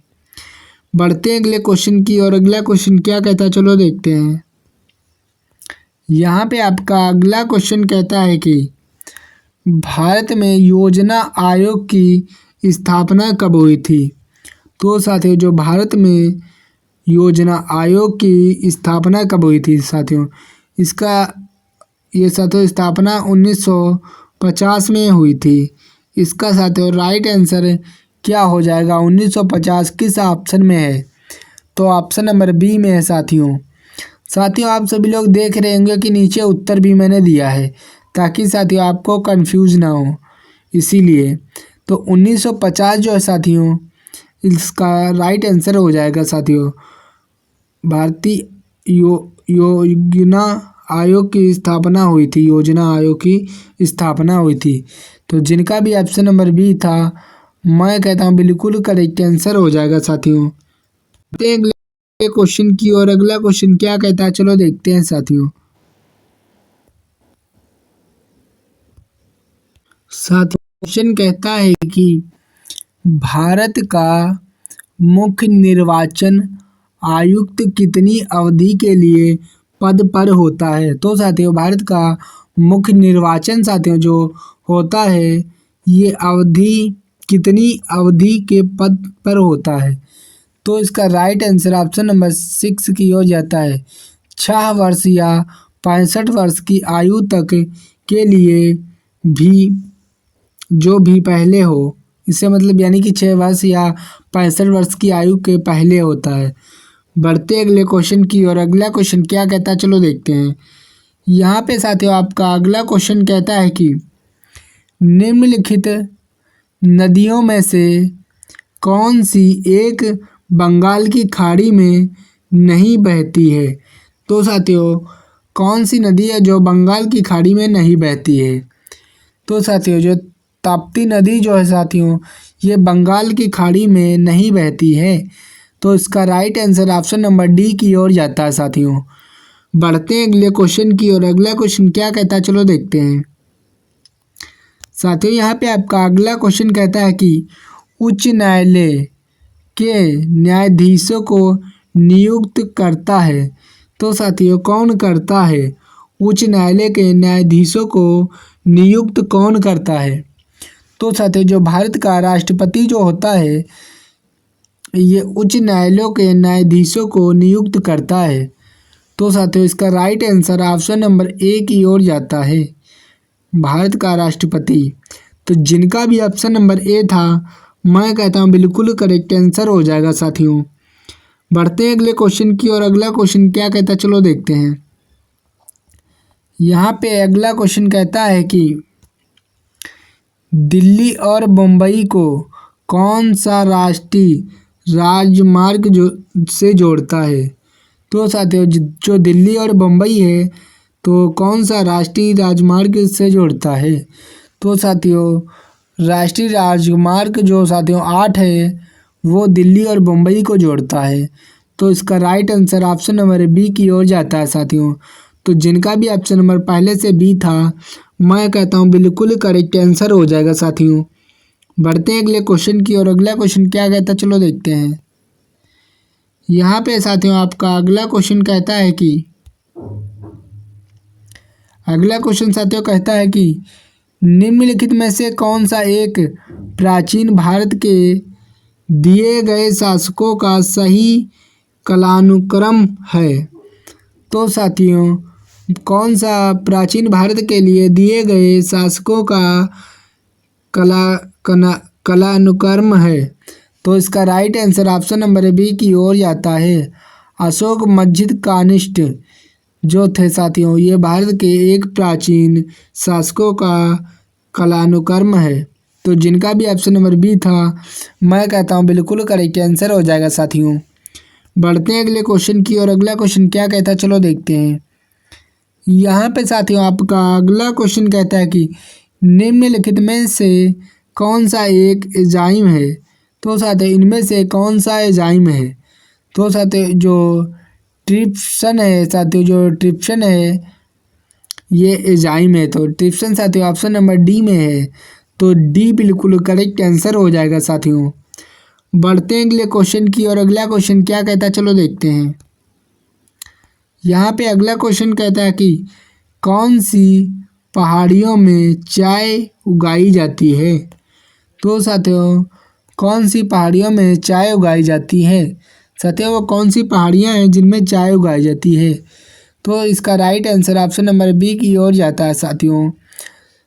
बढ़ते हैं अगले क्वेश्चन की और अगला क्वेश्चन क्या कहता है चलो देखते हैं। यहाँ पे आपका अगला क्वेश्चन कहता है कि भारत में योजना आयोग की स्थापना कब हुई थी? तो साथियों जो भारत में योजना आयोग की स्थापना कब हुई थी साथियों? इसका ये साथियों स्थापना 1950 में हुई थी। इसका साथियों राइट आंसर क्या हो जाएगा? 1950 किस ऑप्शन में है? तो ऑप्शन नंबर बी में है साथियों। साथियों आप सभी लोग देख रहे होंगे कि नीचे उत्तर भी मैंने दिया है ताकि साथियों आपको कंफ्यूज ना हो, इसीलिए तो 1950 जो है साथियों इसका राइट आंसर हो जाएगा साथियों। भारतीय योजना आयोग की स्थापना हुई थी, योजना आयोग की स्थापना हुई थी। तो जिनका भी ऑप्शन नंबर बी था मैं कहता हूँ बिल्कुल करेक्ट आंसर हो जाएगा साथियों। अगले क्वेश्चन की और अगला क्वेश्चन क्या कहता है चलो देखते हैं साथियों। क्वेश्चन कहता है कि भारत का मुख्य निर्वाचन आयुक्त कितनी अवधि के लिए पद पर होता है? तो साथियों भारत का मुख्य निर्वाचन साथियों जो होता है ये कितनी अवधि के पद पर होता है? तो इसका राइट आंसर ऑप्शन नंबर 6 की ओर जाता है। 6 वर्ष या 65 वर्ष की आयु तक के लिए भी जो भी पहले हो, इससे मतलब यानी कि 6 वर्ष या 65 वर्ष की आयु के पहले होता है। बढ़ते अगले क्वेश्चन की और अगला क्वेश्चन क्या कहता है चलो देखते हैं। यहाँ पे साथियों आपका अगला क्वेश्चन कहता है कि निम्नलिखित नदियों में से कौन सी एक बंगाल की खाड़ी में नहीं बहती है? तो साथियों कौन सी नदी है जो बंगाल की खाड़ी में नहीं बहती है? तो साथियों जो ताप्ती नदी जो है साथियों ये बंगाल की खाड़ी में नहीं बहती है। तो इसका right answer option number D की ओर जाता है साथियों। बढ़ते हैं अगले क्वेश्चन की और अगला क्वेश्चन क्या कहता है चलो देखते हैं। साथियों यहाँ पे आपका अगला क्वेश्चन कहता है कि उच्च न्यायालय के न्यायाधीशों को नियुक्त करता है? तो साथियों कौन करता है? उच्च न्यायालय के न्यायाधीशों को नियुक्त कौन करता है? तो साथियों जो भारत का राष्ट्रपति जो होता है ये उच्च न्यायालयों के न्यायाधीशों को नियुक्त करता है। तो साथियों इसका right answer option number A की ओर जाता है, भारत का राष्ट्रपति। तो जिनका भी ऑप्शन नंबर ए था मैं कहता हूँ बिल्कुल करेक्ट आंसर हो जाएगा साथियों। बढ़ते हैं अगले क्वेश्चन की और अगला क्वेश्चन क्या कहता है चलो देखते हैं। यहाँ पे अगला क्वेश्चन कहता है कि दिल्ली और मुंबई को कौन सा राष्ट्रीय राजमार्ग से जोड़ता है? तो साथियों जो दिल्ली और मुंबई है तो कौन सा राष्ट्रीय राजमार्ग से जोड़ता है? तो साथियों राष्ट्रीय राजमार्ग जो साथियों 8 है वो दिल्ली और मुंबई को जोड़ता है। तो इसका right answer option number B की ओर जाता है साथियों। तो जिनका भी ऑप्शन नंबर पहले से बी था मैं कहता हूँ बिल्कुल करेक्ट आंसर हो जाएगा साथियों। बढ़ते हैं अगले क्वेश्चन की और अगला क्वेश्चन क्या कहता है चलो देखते हैं। यहाँ पे साथियों आपका अगला क्वेश्चन कहता है कि अगला क्वेश्चन साथियों कहता है कि निम्नलिखित में से कौन सा एक प्राचीन भारत के दिए गए शासकों का सही कालानुक्रम है? तो साथियों, कौन सा प्राचीन भारत के लिए दिए गए शासकों का कालानुक्रम है? तो इसका right answer option number B की ओर जाता है। अशोक मजिद कानिष्ठ जो थे साथियों, ये भारत के एक प्राचीन शासकों का कालानुक्रम है। तो जिनका भी ऑप्शन नंबर बी था, मैं कहता हूँ बिल्कुल करेक्ट आंसर हो जाएगा साथियों। बढ़ते हैं अगले क्वेश्चन की ओर। अगला क्वेश्चन क्या कहता है, चलो देखते हैं। यहाँ पे साथियों आपका अगला क्वेश्चन कहता है कि निम्नलिखित में से कौन सा एक एंजाइम है? तो साथियों, इनमें से कौन सा एंजाइम है? तो साथियों, जो ट्रिप्सन है साथियों, जो ट्रिप्सन है ये एंजाइम है। तो ट्रिप्सन साथियों ऑप्शन नंबर डी में है। तो डी बिल्कुल करेक्ट आंसर हो जाएगा साथियों। बढ़ते हैं अगले क्वेश्चन की और अगला क्वेश्चन क्या कहता है, चलो देखते हैं। यहाँ पे अगला क्वेश्चन कहता है कि कौन सी पहाड़ियों में चाय उगाई जाती है? तो साथियों, कौन सी पहाड़ियों में चाय उगाई जाती है? साथियों, वो कौन सी पहाड़ियाँ हैं जिनमें चाय उगाई जाती है? तो इसका right answer option number B की ओर जाता है साथियों।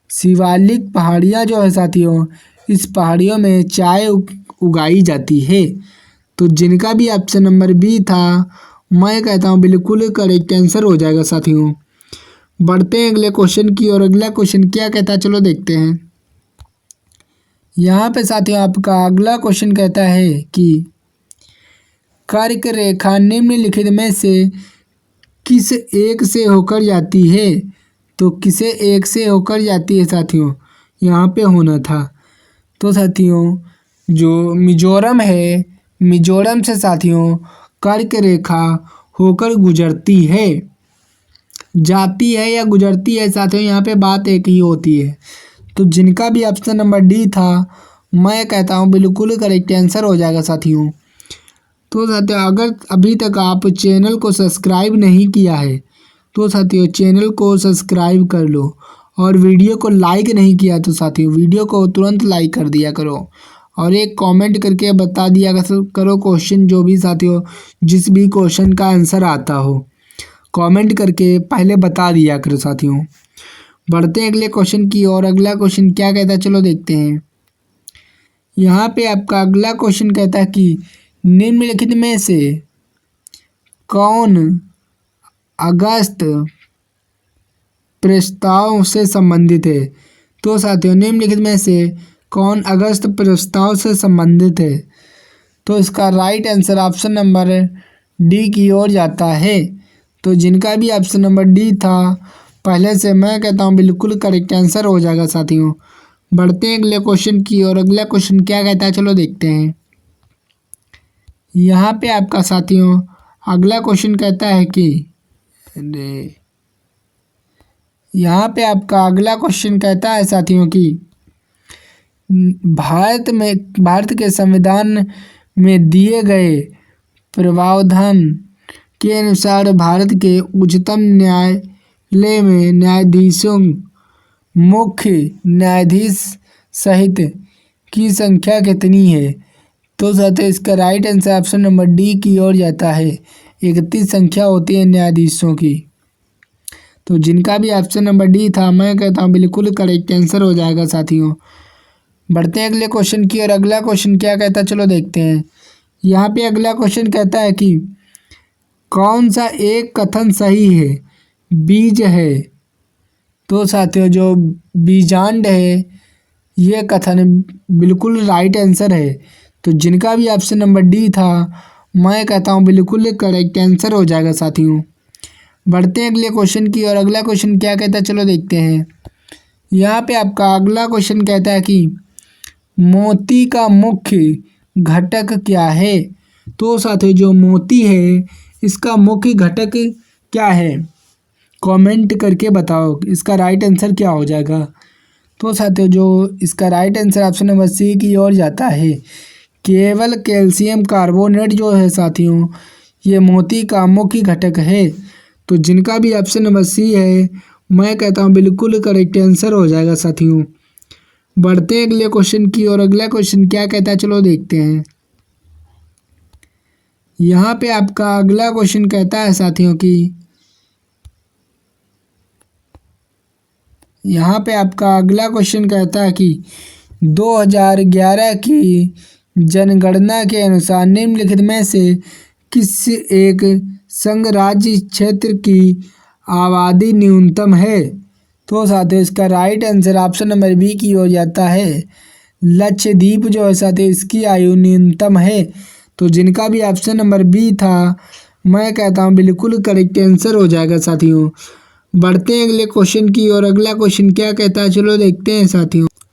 शिवालिक पहाड़ियाँ जो है साथियों, इस पहाड़ियों में चाय उगाई जाती है। तो जिनका भी ऑप्शन नंबर बी था, मैं कहता हूँ बिल्कुल करेक्ट आंसर हो जाएगा साथियों। बढ़ते हैं अगले क्वेश्चन की और अगला क्वेश्चन क्या कहता है, चलो देखते हैं। यहाँ पे साथियों आपका अगला क्वेश्चन कहता है कि कर्क रेखा निम्नलिखित में से किस एक से होकर जाती है? तो किसे एक से होकर जाती है साथियों, यहाँ पे होना था। तो साथियों, जो मिजोरम है, मिजोरम से साथियों कर्क रेखा होकर गुजरती है। जाती है या गुजरती है साथियों, यहाँ पे बात एक ही होती है। तो जिनका भी ऑप्शन नंबर डी था, मैं कहता हूँ बिल्कुल करेक्ट आंसर हो जाएगा साथियों। तो साथियों, अगर अभी तक आप चैनल को सब्सक्राइब नहीं किया है तो साथियों चैनल को सब्सक्राइब कर लो, और वीडियो को लाइक नहीं किया तो साथियों वीडियो को तुरंत लाइक कर दिया करो, और एक कमेंट करके बता दिया करो क्वेश्चन जो भी साथियों, जिस भी क्वेश्चन का आंसर आता हो कमेंट करके पहले बता दिया करो साथियों। बढ़ते हैं अगले क्वेश्चन की और अगला क्वेश्चन क्या कहता है, चलो देखते हैं। यहाँ पे आपका अगला क्वेश्चन कहता है कि निम्नलिखित में से कौन अगस्त प्रस्ताव से संबंधित है? तो साथियों, निम्नलिखित में से कौन अगस्त प्रस्ताव से संबंधित है? तो इसका right answer option number D की ओर जाता है। तो जिनका भी ऑप्शन नंबर डी था पहले से, मैं कहता हूँ बिल्कुल करेक्ट आंसर हो जाएगा साथियों। बढ़ते हैं अगले क्वेश्चन की और अगला क्वेश्चन क्या कहता है, चलो देखते हैं। यहाँ पे आपका साथियों अगला क्वेश्चन कहता है कि यहाँ पे आपका अगला क्वेश्चन कहता है साथियों कि भारत के संविधान में दिए गए प्रावधान के अनुसार भारत के उच्चतम न्यायालय में न्यायाधीशों, मुख्य न्यायाधीश सहित की संख्या कितनी है? तो साथियों, इसका right answer option number D की ओर जाता है। 31 संख्या होती है न्यायाधीशों की। तो जिनका भी ऑप्शन नंबर डी था, मैं कहता हूँ बिल्कुल करेक्ट आंसर हो जाएगा साथियों। बढ़ते हैं अगले क्वेश्चन की और अगला क्वेश्चन क्या कहता है, चलो देखते हैं। यहाँ पे अगला क्वेश्चन कहता है कि कौन सा एक कथन सही है? बीज है। तो साथियों, जो बीजांड है ये कथन बिल्कुल राइट आंसर है। तो जिनका भी ऑप्शन नंबर डी था, मैं कहता हूँ बिल्कुल करेक्ट आंसर हो जाएगा साथियों। बढ़ते हैं अगले क्वेश्चन की और अगला क्वेश्चन क्या कहता है, चलो देखते हैं। यहाँ पे आपका अगला क्वेश्चन कहता है कि मोती का मुख्य घटक क्या है? तो साथियों, जो मोती है इसका मुख्य घटक क्या है? कमेंट करके बताओ इसका राइट आंसर क्या हो जाएगा। तो साथियों, जो इसका right answer option number C की ओर जाता है। केवल कैल्शियम कार्बोनेट जो है साथियों, ये मोती का मुख्य घटक है। तो जिनका भी ऑप्शन नंबर सी है, मैं कहता हूँ बिल्कुल करेक्ट आंसर हो जाएगा साथियों। बढ़ते हैं अगले क्वेश्चन की ओर। अगला क्वेश्चन क्या कहता है, चलो देखते हैं। यहाँ पे आपका अगला क्वेश्चन कहता है साथियों कि यहाँ पे आपका अगला क्वेश्चन कहता है कि 2011 की जनगणना के अनुसार निम्नलिखित में से किस एक संघ राज्य क्षेत्र की आबादी न्यूनतम है। तो साथियों इसका right answer option number B की हो जाता है। लक्षद्वीप जो है साथियों इसकी आयु न्यूनतम है। तो जिनका भी ऑप्शन नंबर बी था, मैं कहता हूँ बिल्कुल करेक्ट आंसर हो जाएगा साथियों। बढ़ते हैं अगले क्वेश्चन की और अगला क्वेश्चन क्या कहता है, चलो देखते हैं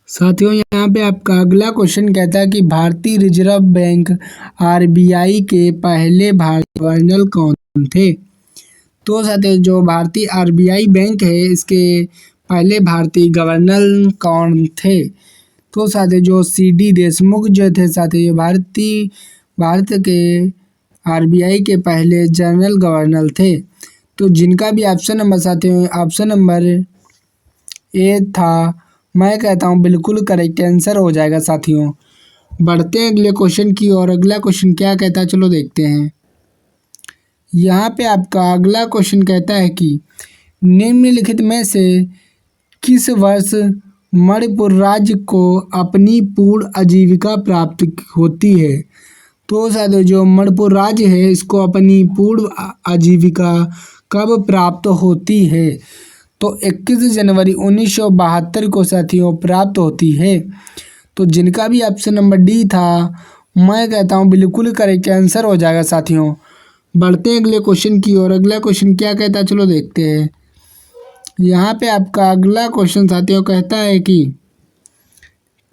साथियों यहाँ पे आपका अगला क्वेश्चन कहता है कि भारतीय रिजर्व बैंक आरबीआई के पहले भारतीय गवर्नर कौन थे। तो साथियों जो भारतीय आरबीआई बैंक है इसके पहले भारतीय गवर्नर कौन थे। तो साथियों जो सीडी देशमुख जो थे साथियों भारत के आरबीआई के पहले जनरल गवर्नर थे। तो जिनका भी ऑप्शन नंबर साथियों ऑप्शन नंबर ए था, मैं कहता हूँ बिल्कुल करेक्ट आंसर हो जाएगा साथियों। बढ़ते हैं अगले क्वेश्चन की और अगला क्वेश्चन क्या कहता है, चलो देखते हैं। यहाँ पे आपका अगला क्वेश्चन कहता है कि निम्नलिखित में से किस वर्ष मणिपुर राज्य को अपनी पूर्ण आजीविका प्राप्त होती है। तो साथियों जो मणिपुर राज्य है इसको अपनी पूर्ण आजीविका कब प्राप्त होती है। तो 21 जनवरी 1972 को साथियों प्राप्त होती है। तो जिनका भी ऑप्शन नंबर डी था, मैं कहता हूँ बिल्कुल करेक्ट आंसर हो जाएगा साथियों। बढ़ते हैं अगले क्वेश्चन की और अगला क्वेश्चन क्या कहता है, चलो देखते हैं। यहाँ पे आपका अगला क्वेश्चन साथियों कहता है कि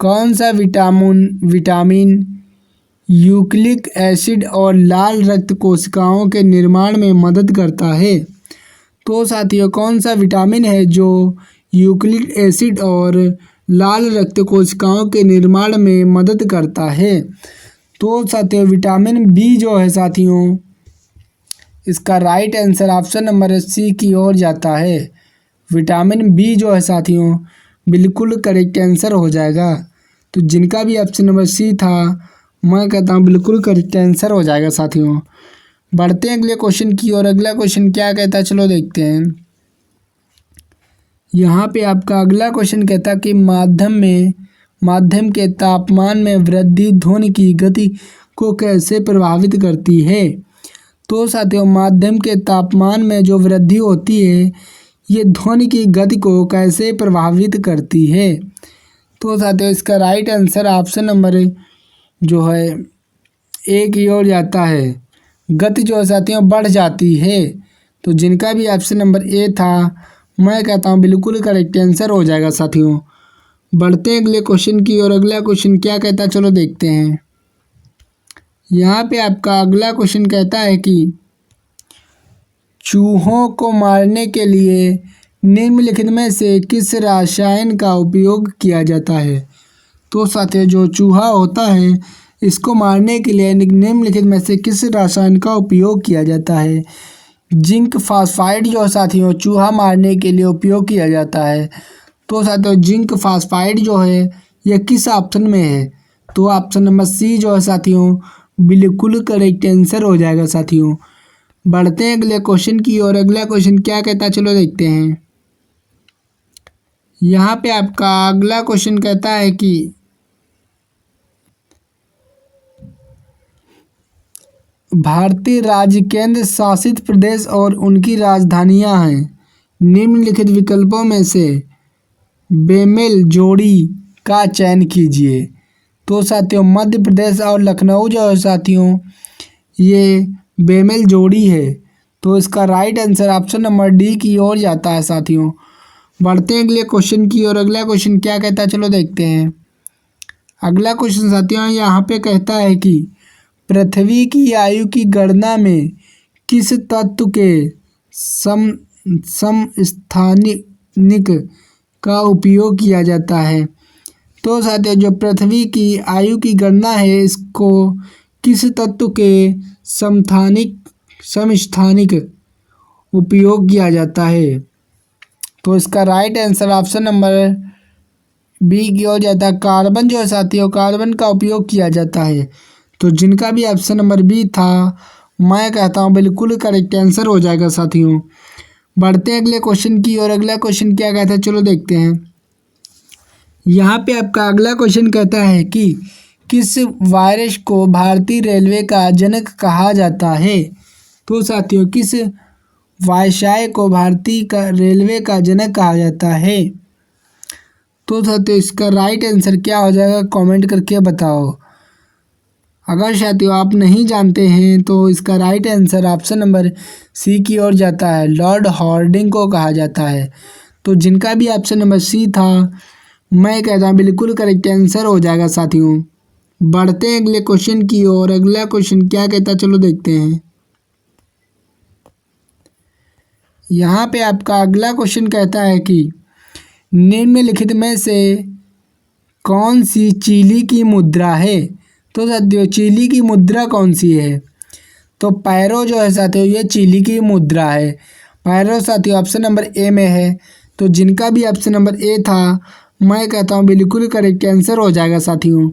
कौन सा विटामिन यूक्लिक एसिड और लाल रक्त कोशिकाओं के निर्माण में मदद करता है। तो साथियों कौन सा विटामिन है जो यूक्लिक एसिड और लाल रक्त कोशिकाओं के निर्माण में मदद करता है। तो साथियों विटामिन बी जो है साथियों इसका right answer option number C की ओर जाता है। विटामिन बी जो है साथियों बिल्कुल करेक्ट आंसर हो जाएगा। तो जिनका भी ऑप्शन नंबर सी था, मैं कहता हूँ बिल्कुल करेक्ट आंसर हो जाएगा साथियों। बढ़ते हैं अगले क्वेश्चन की और अगला क्वेश्चन क्या कहता है, चलो देखते हैं। यहाँ पे आपका अगला क्वेश्चन कहता है कि माध्यम के तापमान में वृद्धि ध्वनि की गति को कैसे प्रभावित करती है। तो साथियों माध्यम के तापमान में जो वृद्धि होती है ये ध्वनि की गति को कैसे प्रभावित करती है। तो साथियों इसका राइट आंसर ऑप्शन नंबर जो है ए की ओर जाता है। गति जो है साथियों बढ़ जाती है। तो जिनका भी ऑप्शन नंबर ए था, मैं कहता हूँ बिल्कुल करेक्ट आंसर हो जाएगा साथियों। बढ़ते हैं अगले क्वेश्चन की और अगला क्वेश्चन क्या कहता है, चलो देखते हैं। यहाँ पे आपका अगला क्वेश्चन कहता है कि चूहों को मारने के लिए निम्नलिखित में से किस रसायन का उपयोग किया जाता है। तो साथियों जो चूहा होता है इसको मारने के लिए निम्नलिखित में से किस रसायन का उपयोग किया जाता है। जिंक फास्फाइड जो साथियों चूहा मारने के लिए उपयोग किया जाता है। तो साथियों जिंक फास्फाइड जो है यह किस ऑप्शन में है। तो ऑप्शन नंबर सी जो है साथियों बिल्कुल करेक्ट आंसर हो जाएगा साथियों। बढ़ते हैं अगले क्वेश्चन की और अगला क्वेश्चन क्या कहता है, चलो देखते हैं। यहाँ पे आपका अगला क्वेश्चन कहता है कि भारतीय राज्य केंद्र शासित प्रदेश और उनकी राजधानियां हैं। निम्नलिखित विकल्पों में से बेमेल जोड़ी का चयन कीजिए। तो साथियों मध्य प्रदेश और लखनऊ जो है साथियों ये बेमेल जोड़ी है। तो इसका right answer option number D की ओर जाता है साथियों। बढ़ते हैं अगले क्वेश्चन की और अगला क्वेश्चन क्या कहता है, चलो देखते हैं। अगला क्वेश्चन साथियों यहाँ पे कहता है कि पृथ्वी की आयु की गणना में किस तत्व के समस्थानिक का उपयोग किया जाता है। तो साथियों जो पृथ्वी की आयु की गणना है इसको किस तत्व के समस्थानिक उपयोग किया जाता है। तो इसका right answer option number B की ओर जाता है। कार्बन जो है साथियों, कार्बन का उपयोग किया जाता है। तो जिनका भी ऑप्शन नंबर बी था, मैं कहता हूँ बिल्कुल करेक्ट आंसर हो जाएगा साथियों। बढ़ते हैं अगले क्वेश्चन की और अगला क्वेश्चन क्या कहता है, चलो देखते हैं। यहाँ पे आपका अगला क्वेश्चन कहता है कि किस वायरस को भारतीय रेलवे का जनक कहा जाता है। तो साथियों, किस वायरस को भारतीय का रेलवे का जनक कहा जाता है। तो साथियों, इसका राइट आंसर क्या हो जाएगा, कमेंट करके बताओ। अगर साथियों आप नहीं जानते हैं तो इसका right answer option number C की ओर जाता है। लॉर्ड हॉर्डिंग को कहा जाता है। तो जिनका भी ऑप्शन नंबर सी था, मैं कहता हूँ बिल्कुल करेक्ट आंसर हो जाएगा साथियों। बढ़ते हैं अगले क्वेश्चन की ओर। अगला क्वेश्चन क्या कहता है, चलो देखते हैं। यहाँ पे आपका अगला क्वेश्चन कहता है कि निम्नलिखित में से कौन सी चिली की मुद्रा है। तो साथियों, चिली की मुद्रा कौन सी है। तो पैरो जो है साथियों, ये चिली की मुद्रा है। पैरो साथियों ऑप्शन नंबर ए में है। तो जिनका भी ऑप्शन नंबर ए था, मैं कहता हूँ बिल्कुल करेक्ट आंसर हो जाएगा साथियों।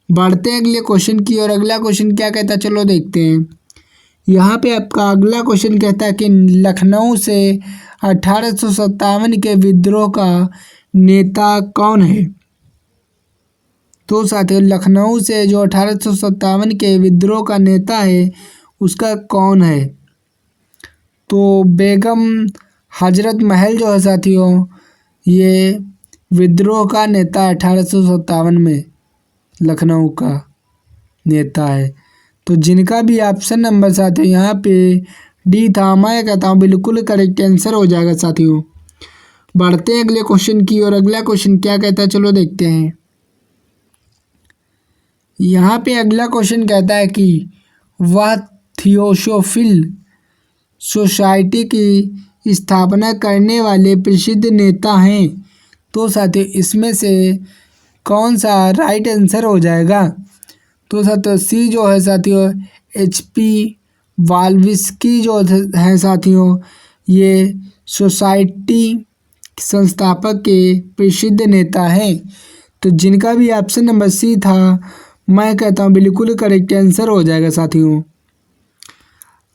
बढ़ते हैं अगले क्वेश्चन की और अगला क्वेश्चन क्या कहता है, चलो देखते हैं। यहाँ पे आपका अगला क्वेश्चन कहता है कि लखनऊ से 1857 के विद्रोह का नेता कौन है। तो साथियों, लखनऊ से जो 1857 के विद्रोह का नेता है, उसका कौन है। तो बेगम हजरत महल जो है साथियों, ये विद्रोह का नेता 1857 में लखनऊ का नेता है। तो जिनका भी ऑप्शन नंबर साथियों यहाँ पे डी था, मैं कहता हूँ बिल्कुल करेक्ट आंसर हो जाएगा साथियों। बढ़ते हैं अगले क्वेश्चन की और अगला क्वेश्चन क्या कहता है, चलो देखते हैं। यहाँ पे अगला क्वेश्चन कहता है कि वह थियोसोफिल सोसाइटी की स्थापना करने वाले प्रसिद्ध नेता हैं। तो साथियों, इसमें से कौन सा राइट आंसर हो जाएगा। तो साथियों, सी जो है साथियों, HP वाल्विस्की जो है साथियों, ये सोसाइटी संस्थापक के प्रसिद्ध नेता हैं। तो जिनका भी ऑप्शन नंबर सी था, मैं कहता हूँ बिल्कुल करेक्ट आंसर हो जाएगा साथियों।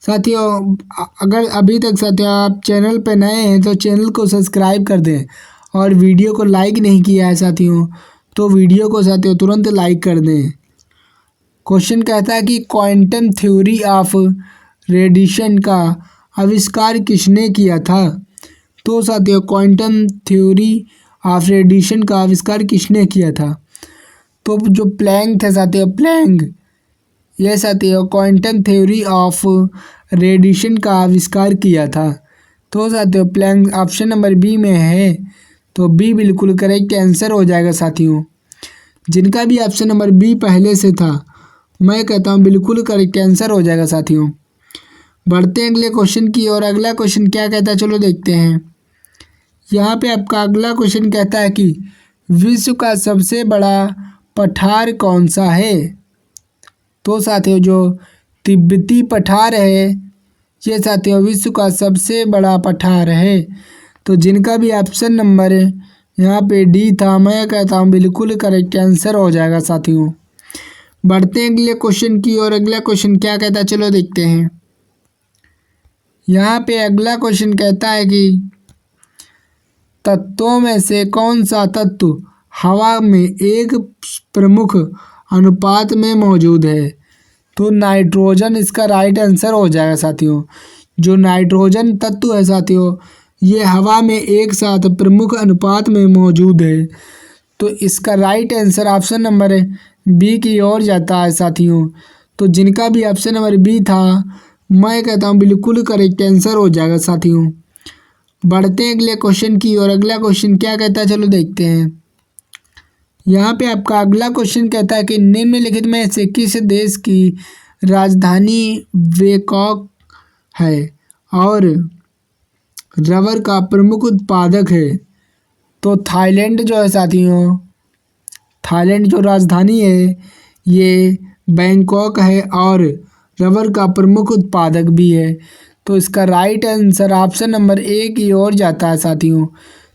साथियों, अगर अभी तक साथियों आप चैनल पे नए हैं तो चैनल को सब्सक्राइब कर दें और वीडियो को लाइक नहीं किया है साथियों, तो वीडियो को साथियों तुरंत लाइक कर दें। क्वेश्चन कहता है कि क्वांटम थ्योरी ऑफ रेडिएशन का आविष्कार किसने किया था। तो साथियों, क्वांटम थ्योरी ऑफ रेडिएशन का आविष्कार किसने किया था। तो जो प्लैंक थे साथियों, प्लैंक, ये साथियों क्वांटम थ्योरी ऑफ रेडिएशन का आविष्कार किया था। तो साथियों, प्लैंक ऑप्शन नंबर बी में है। तो बी बिल्कुल करेक्ट आंसर हो जाएगा साथियों। जिनका भी ऑप्शन नंबर बी पहले से था, मैं कहता हूँ बिल्कुल करेक्ट आंसर हो जाएगा साथियों। बढ़ते हैं अगले क्वेश्चन की और अगला क्वेश्चन क्या कहता है, चलो देखते हैं। यहाँ पे आपका अगला क्वेश्चन कहता है कि विश्व का सबसे बड़ा पठार कौन सा है। तो साथियों, जो तिब्बती पठार है, ये साथियों विश्व का सबसे बड़ा पठार है। तो जिनका भी ऑप्शन नंबर यहाँ पे डी था, मैं कहता हूँ बिल्कुल करेक्ट आंसर हो जाएगा साथियों। बढ़ते हैं अगले क्वेश्चन की और अगला क्वेश्चन क्या कहता है, चलो देखते हैं। यहाँ पे अगला क्वेश्चन कहता है कि तत्वों में से कौन सा तत्व हवा में एक प्रमुख अनुपात में मौजूद है। तो नाइट्रोजन इसका राइट आंसर हो जाएगा साथियों। जो नाइट्रोजन तत्व है साथियों, ये हवा में एक साथ प्रमुख अनुपात में मौजूद है। तो इसका right answer option number B की ओर जाता है साथियों। तो जिनका भी ऑप्शन नंबर बी था, मैं कहता हूँ बिल्कुल करेक्ट आंसर हो जाएगा साथियों। बढ़ते हैं अगले क्वेश्चन की और अगला क्वेश्चन क्या कहता है, चलो देखते हैं। यहाँ पे आपका अगला क्वेश्चन कहता है कि निम्नलिखित में से किस देश की राजधानी बैंकॉक है और रबर का प्रमुख उत्पादक है। तो थाईलैंड जो है साथियों, थाईलैंड जो राजधानी है, ये बैंकॉक है और रबर का प्रमुख उत्पादक भी है। तो इसका right answer option number A की ओर जाता है साथियों।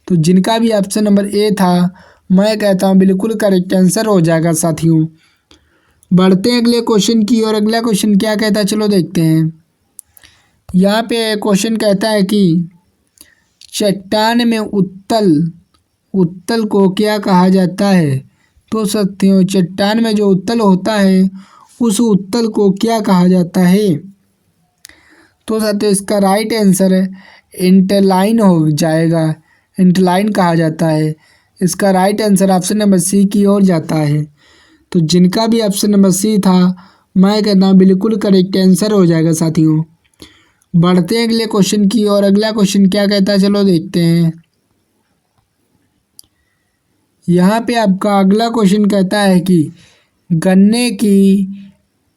तो जिनका भी ऑप्शन नंबर ए था, मैं कहता हूँ बिल्कुल करेक्ट आंसर हो जाएगा साथियों। बढ़ते हैं अगले क्वेश्चन की ओर। अगला क्वेश्चन क्या कहता है, चलो देखते हैं। यहाँ पे क्वेश्चन कहता है कि चट्टान में उत्तल को क्या कहा जाता है। तो साथियों, चट्टान में जो उत्तल होता है उस उत्तल को क्या कहा जाता है। तो साथियों, इसका राइट आंसर है इंटरलाइन हो जाएगा। इंटरलाइन कहा जाता है। इसका right answer option number C की ओर जाता है। तो जिनका भी ऑप्शन नंबर सी था, मैं कहता हूँ बिल्कुल करेक्ट आंसर हो जाएगा साथियों। बढ़ते हैं अगले क्वेश्चन की ओर। अगला क्वेश्चन क्या कहता है, चलो देखते हैं। यहाँ पे आपका अगला क्वेश्चन कहता है कि गन्ने की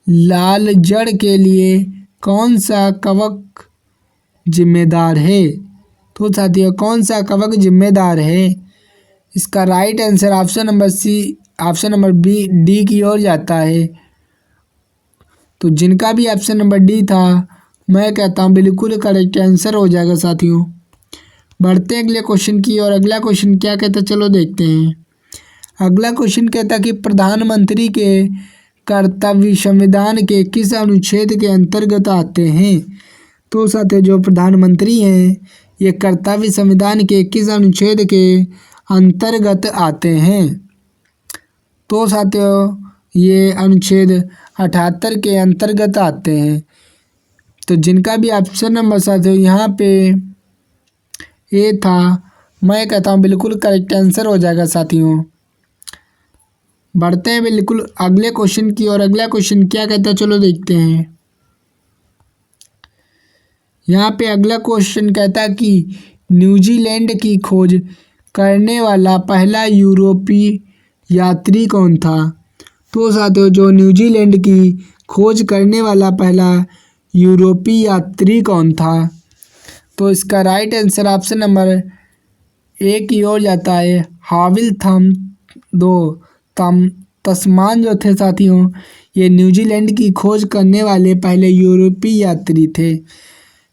लाल जड़ के लिए कौन सा कवक जिम्मेदार है। तो साथियों, कौन सा कवक जिम्मेदार है। इसका right answer option number C, option number B D की ओर जाता है। तो जिनका भी ऑप्शन नंबर डी था, मैं कहता हूँ बिल्कुल करेक्ट आंसर हो जाएगा साथियों। बढ़ते हैं अगले क्वेश्चन की और। अगला क्वेश्चन क्या कहता है, चलो देखते हैं। अगला क्वेश्चन कहता है कि प्रधानमंत्री के कर्तव्य संविधान के किस अनुच्छेद के अंतर्गत आते हैं। तो साथियों, जो प्रधानमंत्री हैं ये कर्तव्य संविधान के किस अनुच्छेद के अंतर्गत आते हैं। तो साथियों, ये अनुच्छेद 78 के अंतर्गत आते हैं। तो जिनका भी ऑप्शन नंबर साथियों यहाँ पे ए था, मैं कहता हूँ बिल्कुल करेक्ट आंसर हो जाएगा साथियों। बढ़ते हैं बिल्कुल अगले क्वेश्चन की और। अगला क्वेश्चन क्या कहता है, चलो देखते हैं। यहाँ पे अगला क्वेश्चन कहता है कि न्यूजीलैंड की खोज करने वाला पहला यूरोपीय यात्री कौन था। तो साथियों, जो न्यूजीलैंड की खोज करने वाला पहला यूरोपीय यात्री कौन था। तो इसका right answer option number A की ओर जाता है। हाविल तस्मान जो थे साथियों, ये न्यूजीलैंड की खोज करने वाले पहले यूरोपीय यात्री थे।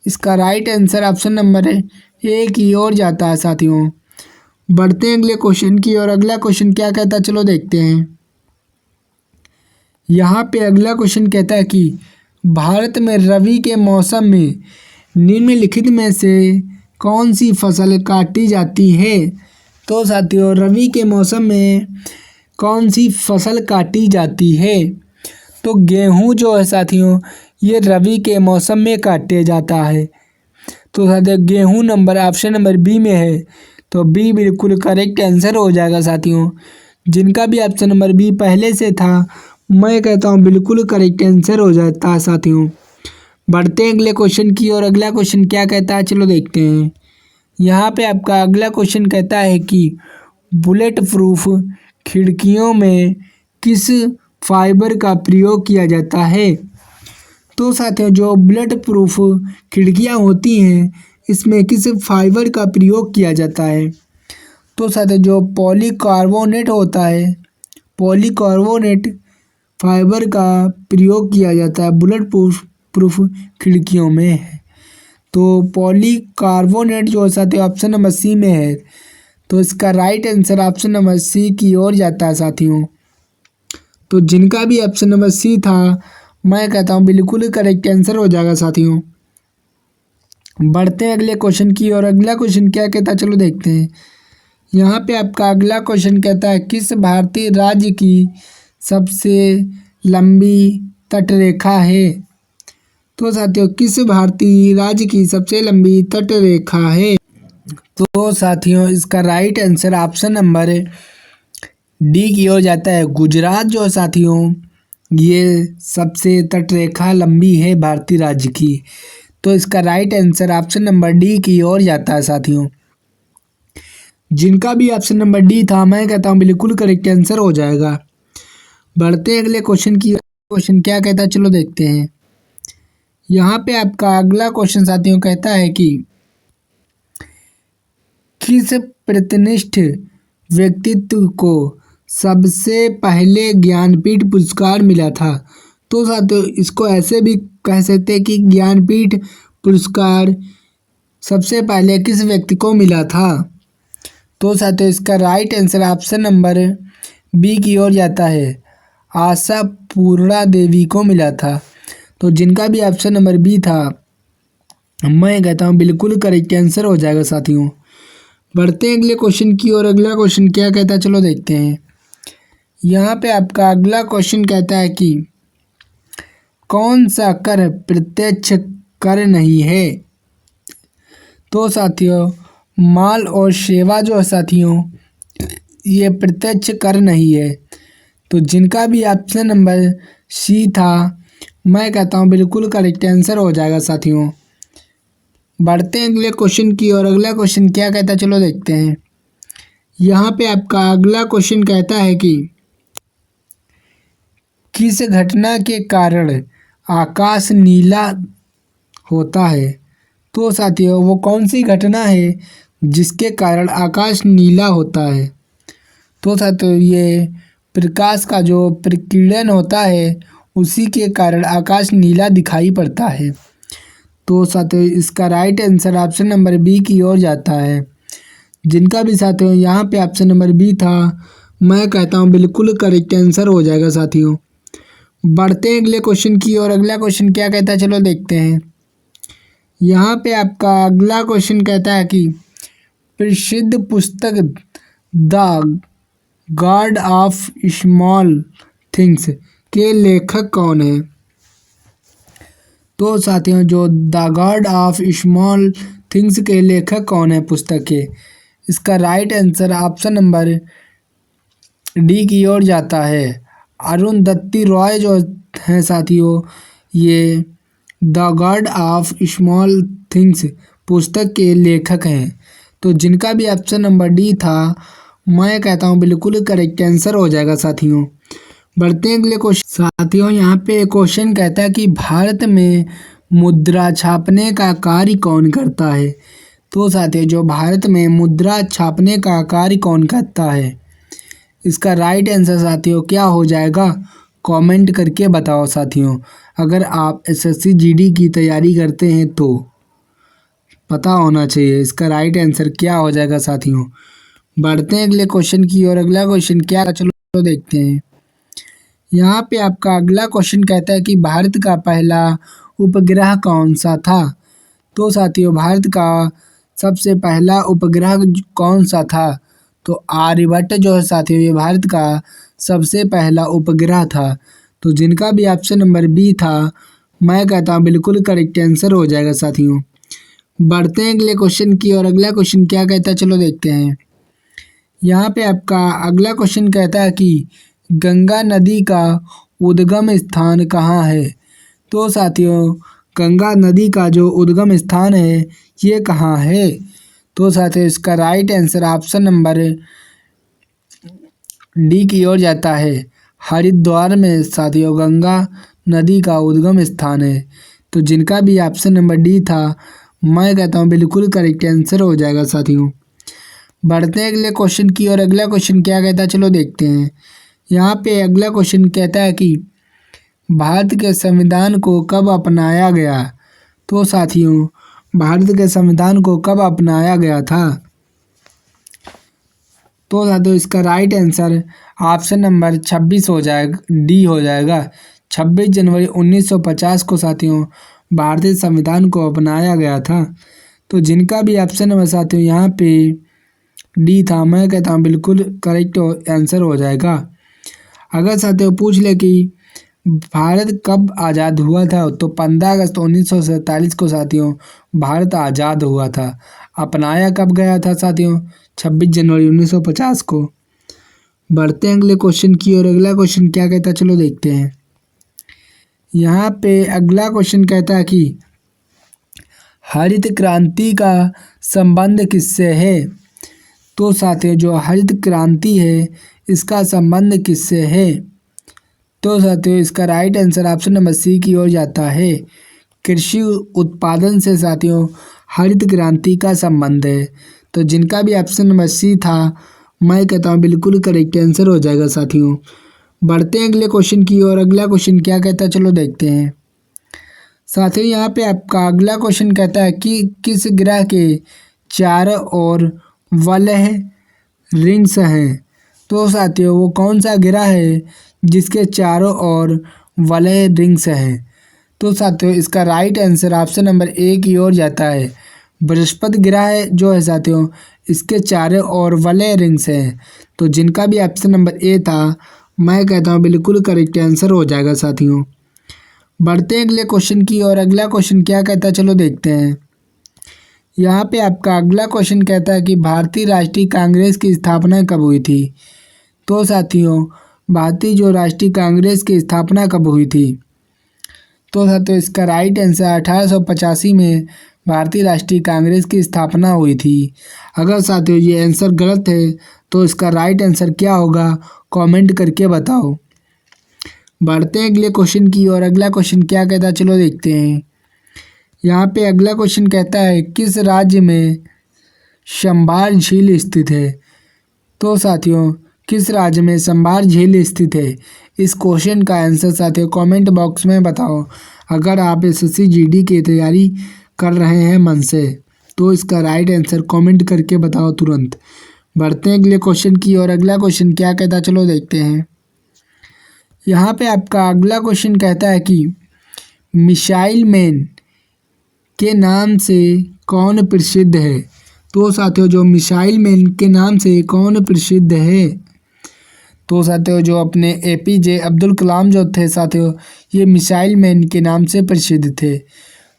इसका right answer option number A की ओर जाता है साथियों। बढ़ते हैं अगले क्वेश्चन की और। अगला क्वेश्चन क्या कहता है, चलो देखते हैं। यहाँ पे अगला क्वेश्चन कहता है कि भारत में रबी के मौसम में निम्नलिखित में से कौन सी फसल काटी जाती है। तो साथियों, रबी के मौसम में कौन सी फसल काटी जाती है। तो गेहूँ जो है साथियों, ये रबी के मौसम में काटे जाता है। तो साथियों, गेहूँ नंबर ऑप्शन नंबर बी में है। तो बी बिल्कुल करेक्ट आंसर हो जाएगा साथियों। जिनका भी ऑप्शन नंबर बी पहले से था, मैं कहता हूँ बिल्कुल करेक्ट आंसर हो जाता है साथियों। बढ़ते हैं अगले क्वेश्चन की और। अगला क्वेश्चन क्या कहता है, चलो देखते हैं। यहाँ पे आपका अगला क्वेश्चन कहता है कि बुलेट प्रूफ खिड़कियों में किस फाइबर का प्रयोग किया जाता है। तो साथियों, जो बुलेट प्रूफ खिड़कियाँ होती हैं इसमें किस फाइबर का प्रयोग किया जाता है। तो साथियों, जो पॉलीकार्बोनेट होता है, पॉलीकार्बोनेट फाइबर का प्रयोग किया जाता है बुलेट प्रूफ खिड़कियों में। तो पॉलीकार्बोनेट जो साथियों ऑप्शन नंबर सी में है। तो इसका right answer option number C की ओर जाता है साथियों। तो जिनका भी ऑप्शन नंबर सी था, मैं कहता हूँ बिल्कुल करेक्ट आंसर हो जाएगा साथियों। बढ़ते हैं अगले क्वेश्चन की और। अगला क्वेश्चन क्या कहता है, चलो देखते हैं। यहाँ पे आपका अगला क्वेश्चन कहता है किस भारतीय राज्य की सबसे लंबी तटरेखा है। तो साथियों, किस भारतीय राज्य की सबसे लंबी तटरेखा है। तो साथियों, इसका right answer option number D की ओर जाता है। गुजरात जो साथियों, ये सबसे तटरेखा लंबी है भारतीय राज्य की। तो इसका right answer option number D की ओर जाता है साथियों। जिनका भी ऑप्शन नंबर डी था, मैं कहता हूँ बिल्कुल करेक्ट आंसर हो जाएगा। बढ़ते हैं अगले क्वेश्चन की। क्वेश्चन क्या कहता है, चलो देखते हैं। यहाँ पे आपका अगला क्वेश्चन साथियों कहता है कि किस प्रतिष्ठित व्यक्तित्व को सबसे पहले ज्ञानपीठ पुरस्कार मिला था। तो साथियों, इसको ऐसे भी कह सकते हैं कि ज्ञानपीठ पुरस्कार सबसे पहले किस व्यक्ति को मिला था? तो साथियों इसका right answer option number B की ओर जाता है, आशा पूर्णा देवी को मिला था। तो जिनका भी ऑप्शन नंबर बी था, मैं कहता हूँ बिल्कुल करेक्ट आंसर हो जाएगा साथियों। बढ़ते हैं अगले क्वेश्चन की ओर। अगला क्वेश्चन क्या कहता है, चलो देखते हैं। यहाँ पे आपका अगला क्वेश्चन कहता है कि कौन सा कर प्रत्यक्ष कर नहीं है? तो साथियों माल और सेवा जो है साथियों ये प्रत्यक्ष कर नहीं है। तो जिनका भी ऑप्शन नंबर सी था, मैं कहता हूँ बिल्कुल करेक्ट आंसर हो जाएगा साथियों। बढ़ते हैं अगले क्वेश्चन की ओर। अगला क्वेश्चन क्या कहता है, चलो देखते हैं। यहाँ पे आपका अगला क्वेश्चन कहता है कि किस घटना के कारण आकाश नीला होता है? तो साथियों वो कौन सी घटना है जिसके कारण आकाश नीला होता है? तो साथियों ये प्रकाश का जो प्रकीर्णन होता है उसी के कारण आकाश नीला दिखाई पड़ता है। तो साथियों इसका right answer option number B की ओर जाता है। जिनका भी साथियों यहाँ पे ऑप्शन नंबर बी था, मैं कहता हूँ बिल्कुल करेक्ट आंसर हो जाएगा साथियों। बढ़ते हैं अगले क्वेश्चन की ओर। अगला क्वेश्चन क्या कहता है, चलो देखते हैं। यहाँ पे आपका अगला क्वेश्चन कहता है कि प्रसिद्ध पुस्तक the God of small things के लेखक कौन है? तो साथियों जो the God of small things के लेखक कौन है पुस्तक के, इसका right answer option number D की ओर जाता है। अरुंधति रॉय जो हैं साथियों ये the God of small things पुस्तक के लेखक हैं। तो जिनका भी ऑप्शन नंबर डी था, मैं कहता हूँ बिल्कुल करेक्ट आंसर हो जाएगा साथियों। बढ़ते हैं अगले क्वेश्चन। साथियों यहाँ पे क्वेश्चन कहता है कि भारत में मुद्रा छापने का कार्य कौन करता है? तो साथियों जो भारत में मुद्रा छापने का कार्य कौन करता है, इसका राइट आंसर साथियों क्या हो जाएगा, कमेंट करके बताओ साथियों। अगर आप एसएससी जीडी की तैयारी करते हैं तो पता होना चाहिए इसका राइट आंसर क्या हो जाएगा साथियों। बढ़ते हैं अगले क्वेश्चन की और अगला क्वेश्चन क्या, चलो देखते हैं। यहाँ पे आपका अगला क्वेश्चन कहता है कि भारत का पहला उपग्रह कौन सा था? तो साथियों भारत का सबसे पहला उपग्रह कौन सा था? तो आर्यभट्ट जो है साथियों ये भारत का सबसे पहला उपग्रह था। तो जिनका भी ऑप्शन नंबर बी था, मैं कहता हूँ बिल्कुल करेक्ट आंसर हो जाएगा साथियों। बढ़ते हैं अगले क्वेश्चन की और अगला क्वेश्चन क्या कहता है, चलो देखते हैं। यहाँ पे आपका अगला क्वेश्चन कहता है कि गंगा नदी का उद्गम स्थान कहाँ है? तो साथियों गंगा नदी का जो उद्गम स्थान है ये कहाँ है? तो साथियों इसका right answer option number D की ओर जाता है, हरिद्वार में साथियों गंगा नदी का उद्गम स्थान है। तो जिनका भी ऑप्शन नंबर डी था, मैं कहता हूँ बिल्कुल करेक्ट आंसर हो जाएगा साथियों। बढ़ते हैं अगले क्वेश्चन की और अगला क्वेश्चन क्या कहता है, चलो देखते हैं। यहाँ पे अगला क्वेश्चन कहता है कि भारत के संविधान को कब अपनाया गया? तो साथियों भारत के संविधान को कब अपनाया गया था? तो साथियों इसका राइट आंसर ऑप्शन नंबर 26 हो जाएगा, डी हो जाएगा। 26 जनवरी 1950 को साथियों भारतीय संविधान को अपनाया गया था। तो जिनका भी ऑप्शन नंबर साथियों यहाँ पे डी था, मैं कहता हूँ बिल्कुल करेक्ट आंसर हो जाएगा। अगर साथियों पूछ ले कि भारत कब आज़ाद हुआ था, तो 15 अगस्त 1947 को साथियों भारत आज़ाद हुआ था। अपनाया कब गया था साथियों? 26 जनवरी 1950 को। बढ़ते हैं अगले क्वेश्चन की और अगला क्वेश्चन क्या कहता है, चलो देखते हैं। यहाँ पे अगला क्वेश्चन कहता है कि हरित क्रांति का संबंध किससे है? तो साथियों जो हरित क्रांति है इसका संबंध किससे है? तो साथियों इसका right answer option number C की ओर जाता है, कृषि उत्पादन से साथियों हरित क्रांति का संबंध है। तो जिनका भी ऑप्शन नंबर सी था, मैं कहता हूँ बिल्कुल करेक्ट आंसर हो जाएगा साथियों। बढ़ते हैं अगले क्वेश्चन की और अगला क्वेश्चन क्या कहता है, चलो देखते हैं। साथियों यहाँ पे आपका अगला क्वेश्चन कहता है कि किस ग्रह के चारों ओर वलय रिंग्स हैं। तो साथियों वो कौन सा ग्रह है जिसके चारों ओर वलय रिंग्स हैं। तो साथियों इसका right answer option number A की ओर जाता है। बृहस्पति ग्रह है जो है साथियों, इसके चारों ओर वलय रिंग्स हैं। तो जिनका भी ऑप्शन नंबर ए था, मैं कहता हूँ बिल्कुल करेक्ट आंसर हो जाएगा साथियों। बढ़ते हैं अगले क्वेश्चन की और अगला क्वेश्चन क्या कहता है, चलो देखते हैं। यहाँ पे आपका अगला क्वेश्चन कहता है कि भारतीय राष्ट्रीय कांग्रेस की स्थापना कब हुई थी। तो साथियों भारतीय जो राष्ट्रीय कांग्रेस की स्थापना कब हुई थी। तो साथियों इसका राइट आंसर 1885 में भारतीय राष्ट्रीय कांग्रेस की स्थापना हुई थी। अगर साथियों ये आंसर गलत है तो इसका राइट आंसर क्या होगा, कमेंट करके बताओ। बढ़ते हैं अगले क्वेश्चन की और अगला क्वेश्चन क्या कहता है, चलो देखते हैं। यहाँ पे अगला क्वेश्चन कहता है किस राज्य में संभार झील स्थित है। तो साथियों किस राज्य में संभार झील स्थित है। इस क्वेश्चन का आंसर साथियों कमेंट बॉक्स में बताओ। अगर आप एसएससी जीडी की तैयारी कर रहे हैं मन से तो इसका राइट आंसर कमेंट करके बताओ तुरंत। बढ़ते हैं अगले क्वेश्चन की और अगला क्वेश्चन क्या कहता है, चलो देखते हैं। यहाँ पे आपका अगला क्वेश्चन कहता है कि मिसाइल मैन के नाम से कौन प्रसिद्ध है। तो साथियों जो मिसाइल मैन के नाम से कौन प्रसिद्ध है। तो साथियों जो अपने एपीजे अब्दुल कलाम जो थे साथियों, ये मिसाइल मैन के नाम से प्रसिद्ध थे।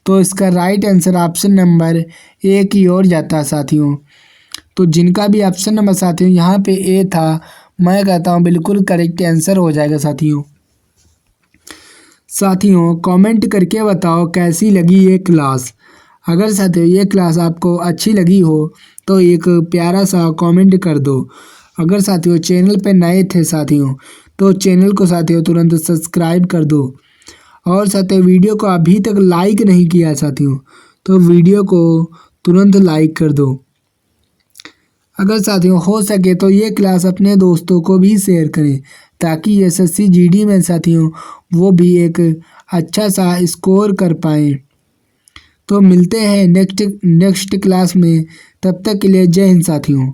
तो इसका right answer option number A की ओर जाता है साथियों। तो जिनका भी ऑप्शन नंबर साथियों यहाँ पे ए था, मैं कहता हूँ बिल्कुल करेक्ट आंसर हो जाएगा साथियों। साथियों कमेंट करके बताओ कैसी लगी ये क्लास। अगर साथियों ये क्लास आपको अच्छी लगी हो तो एक प्यारा सा कमेंट कर दो। अगर साथियों चैनल पे नए थे साथियों तो चैनल को साथियों तुरंत सब्सक्राइब कर दो। और साथियों वीडियो को अभी तक लाइक नहीं किया साथियों तो वीडियो को तुरंत लाइक कर दो। अगर साथियों हो सके तो ये क्लास अपने दोस्तों को भी शेयर करें ताकि एसएससी जीडी में साथियों वो भी एक अच्छा सा स्कोर कर पाएँ। तो मिलते हैं नेक्स्ट क्लास में, तब तक के लिए जय हिंद साथियों।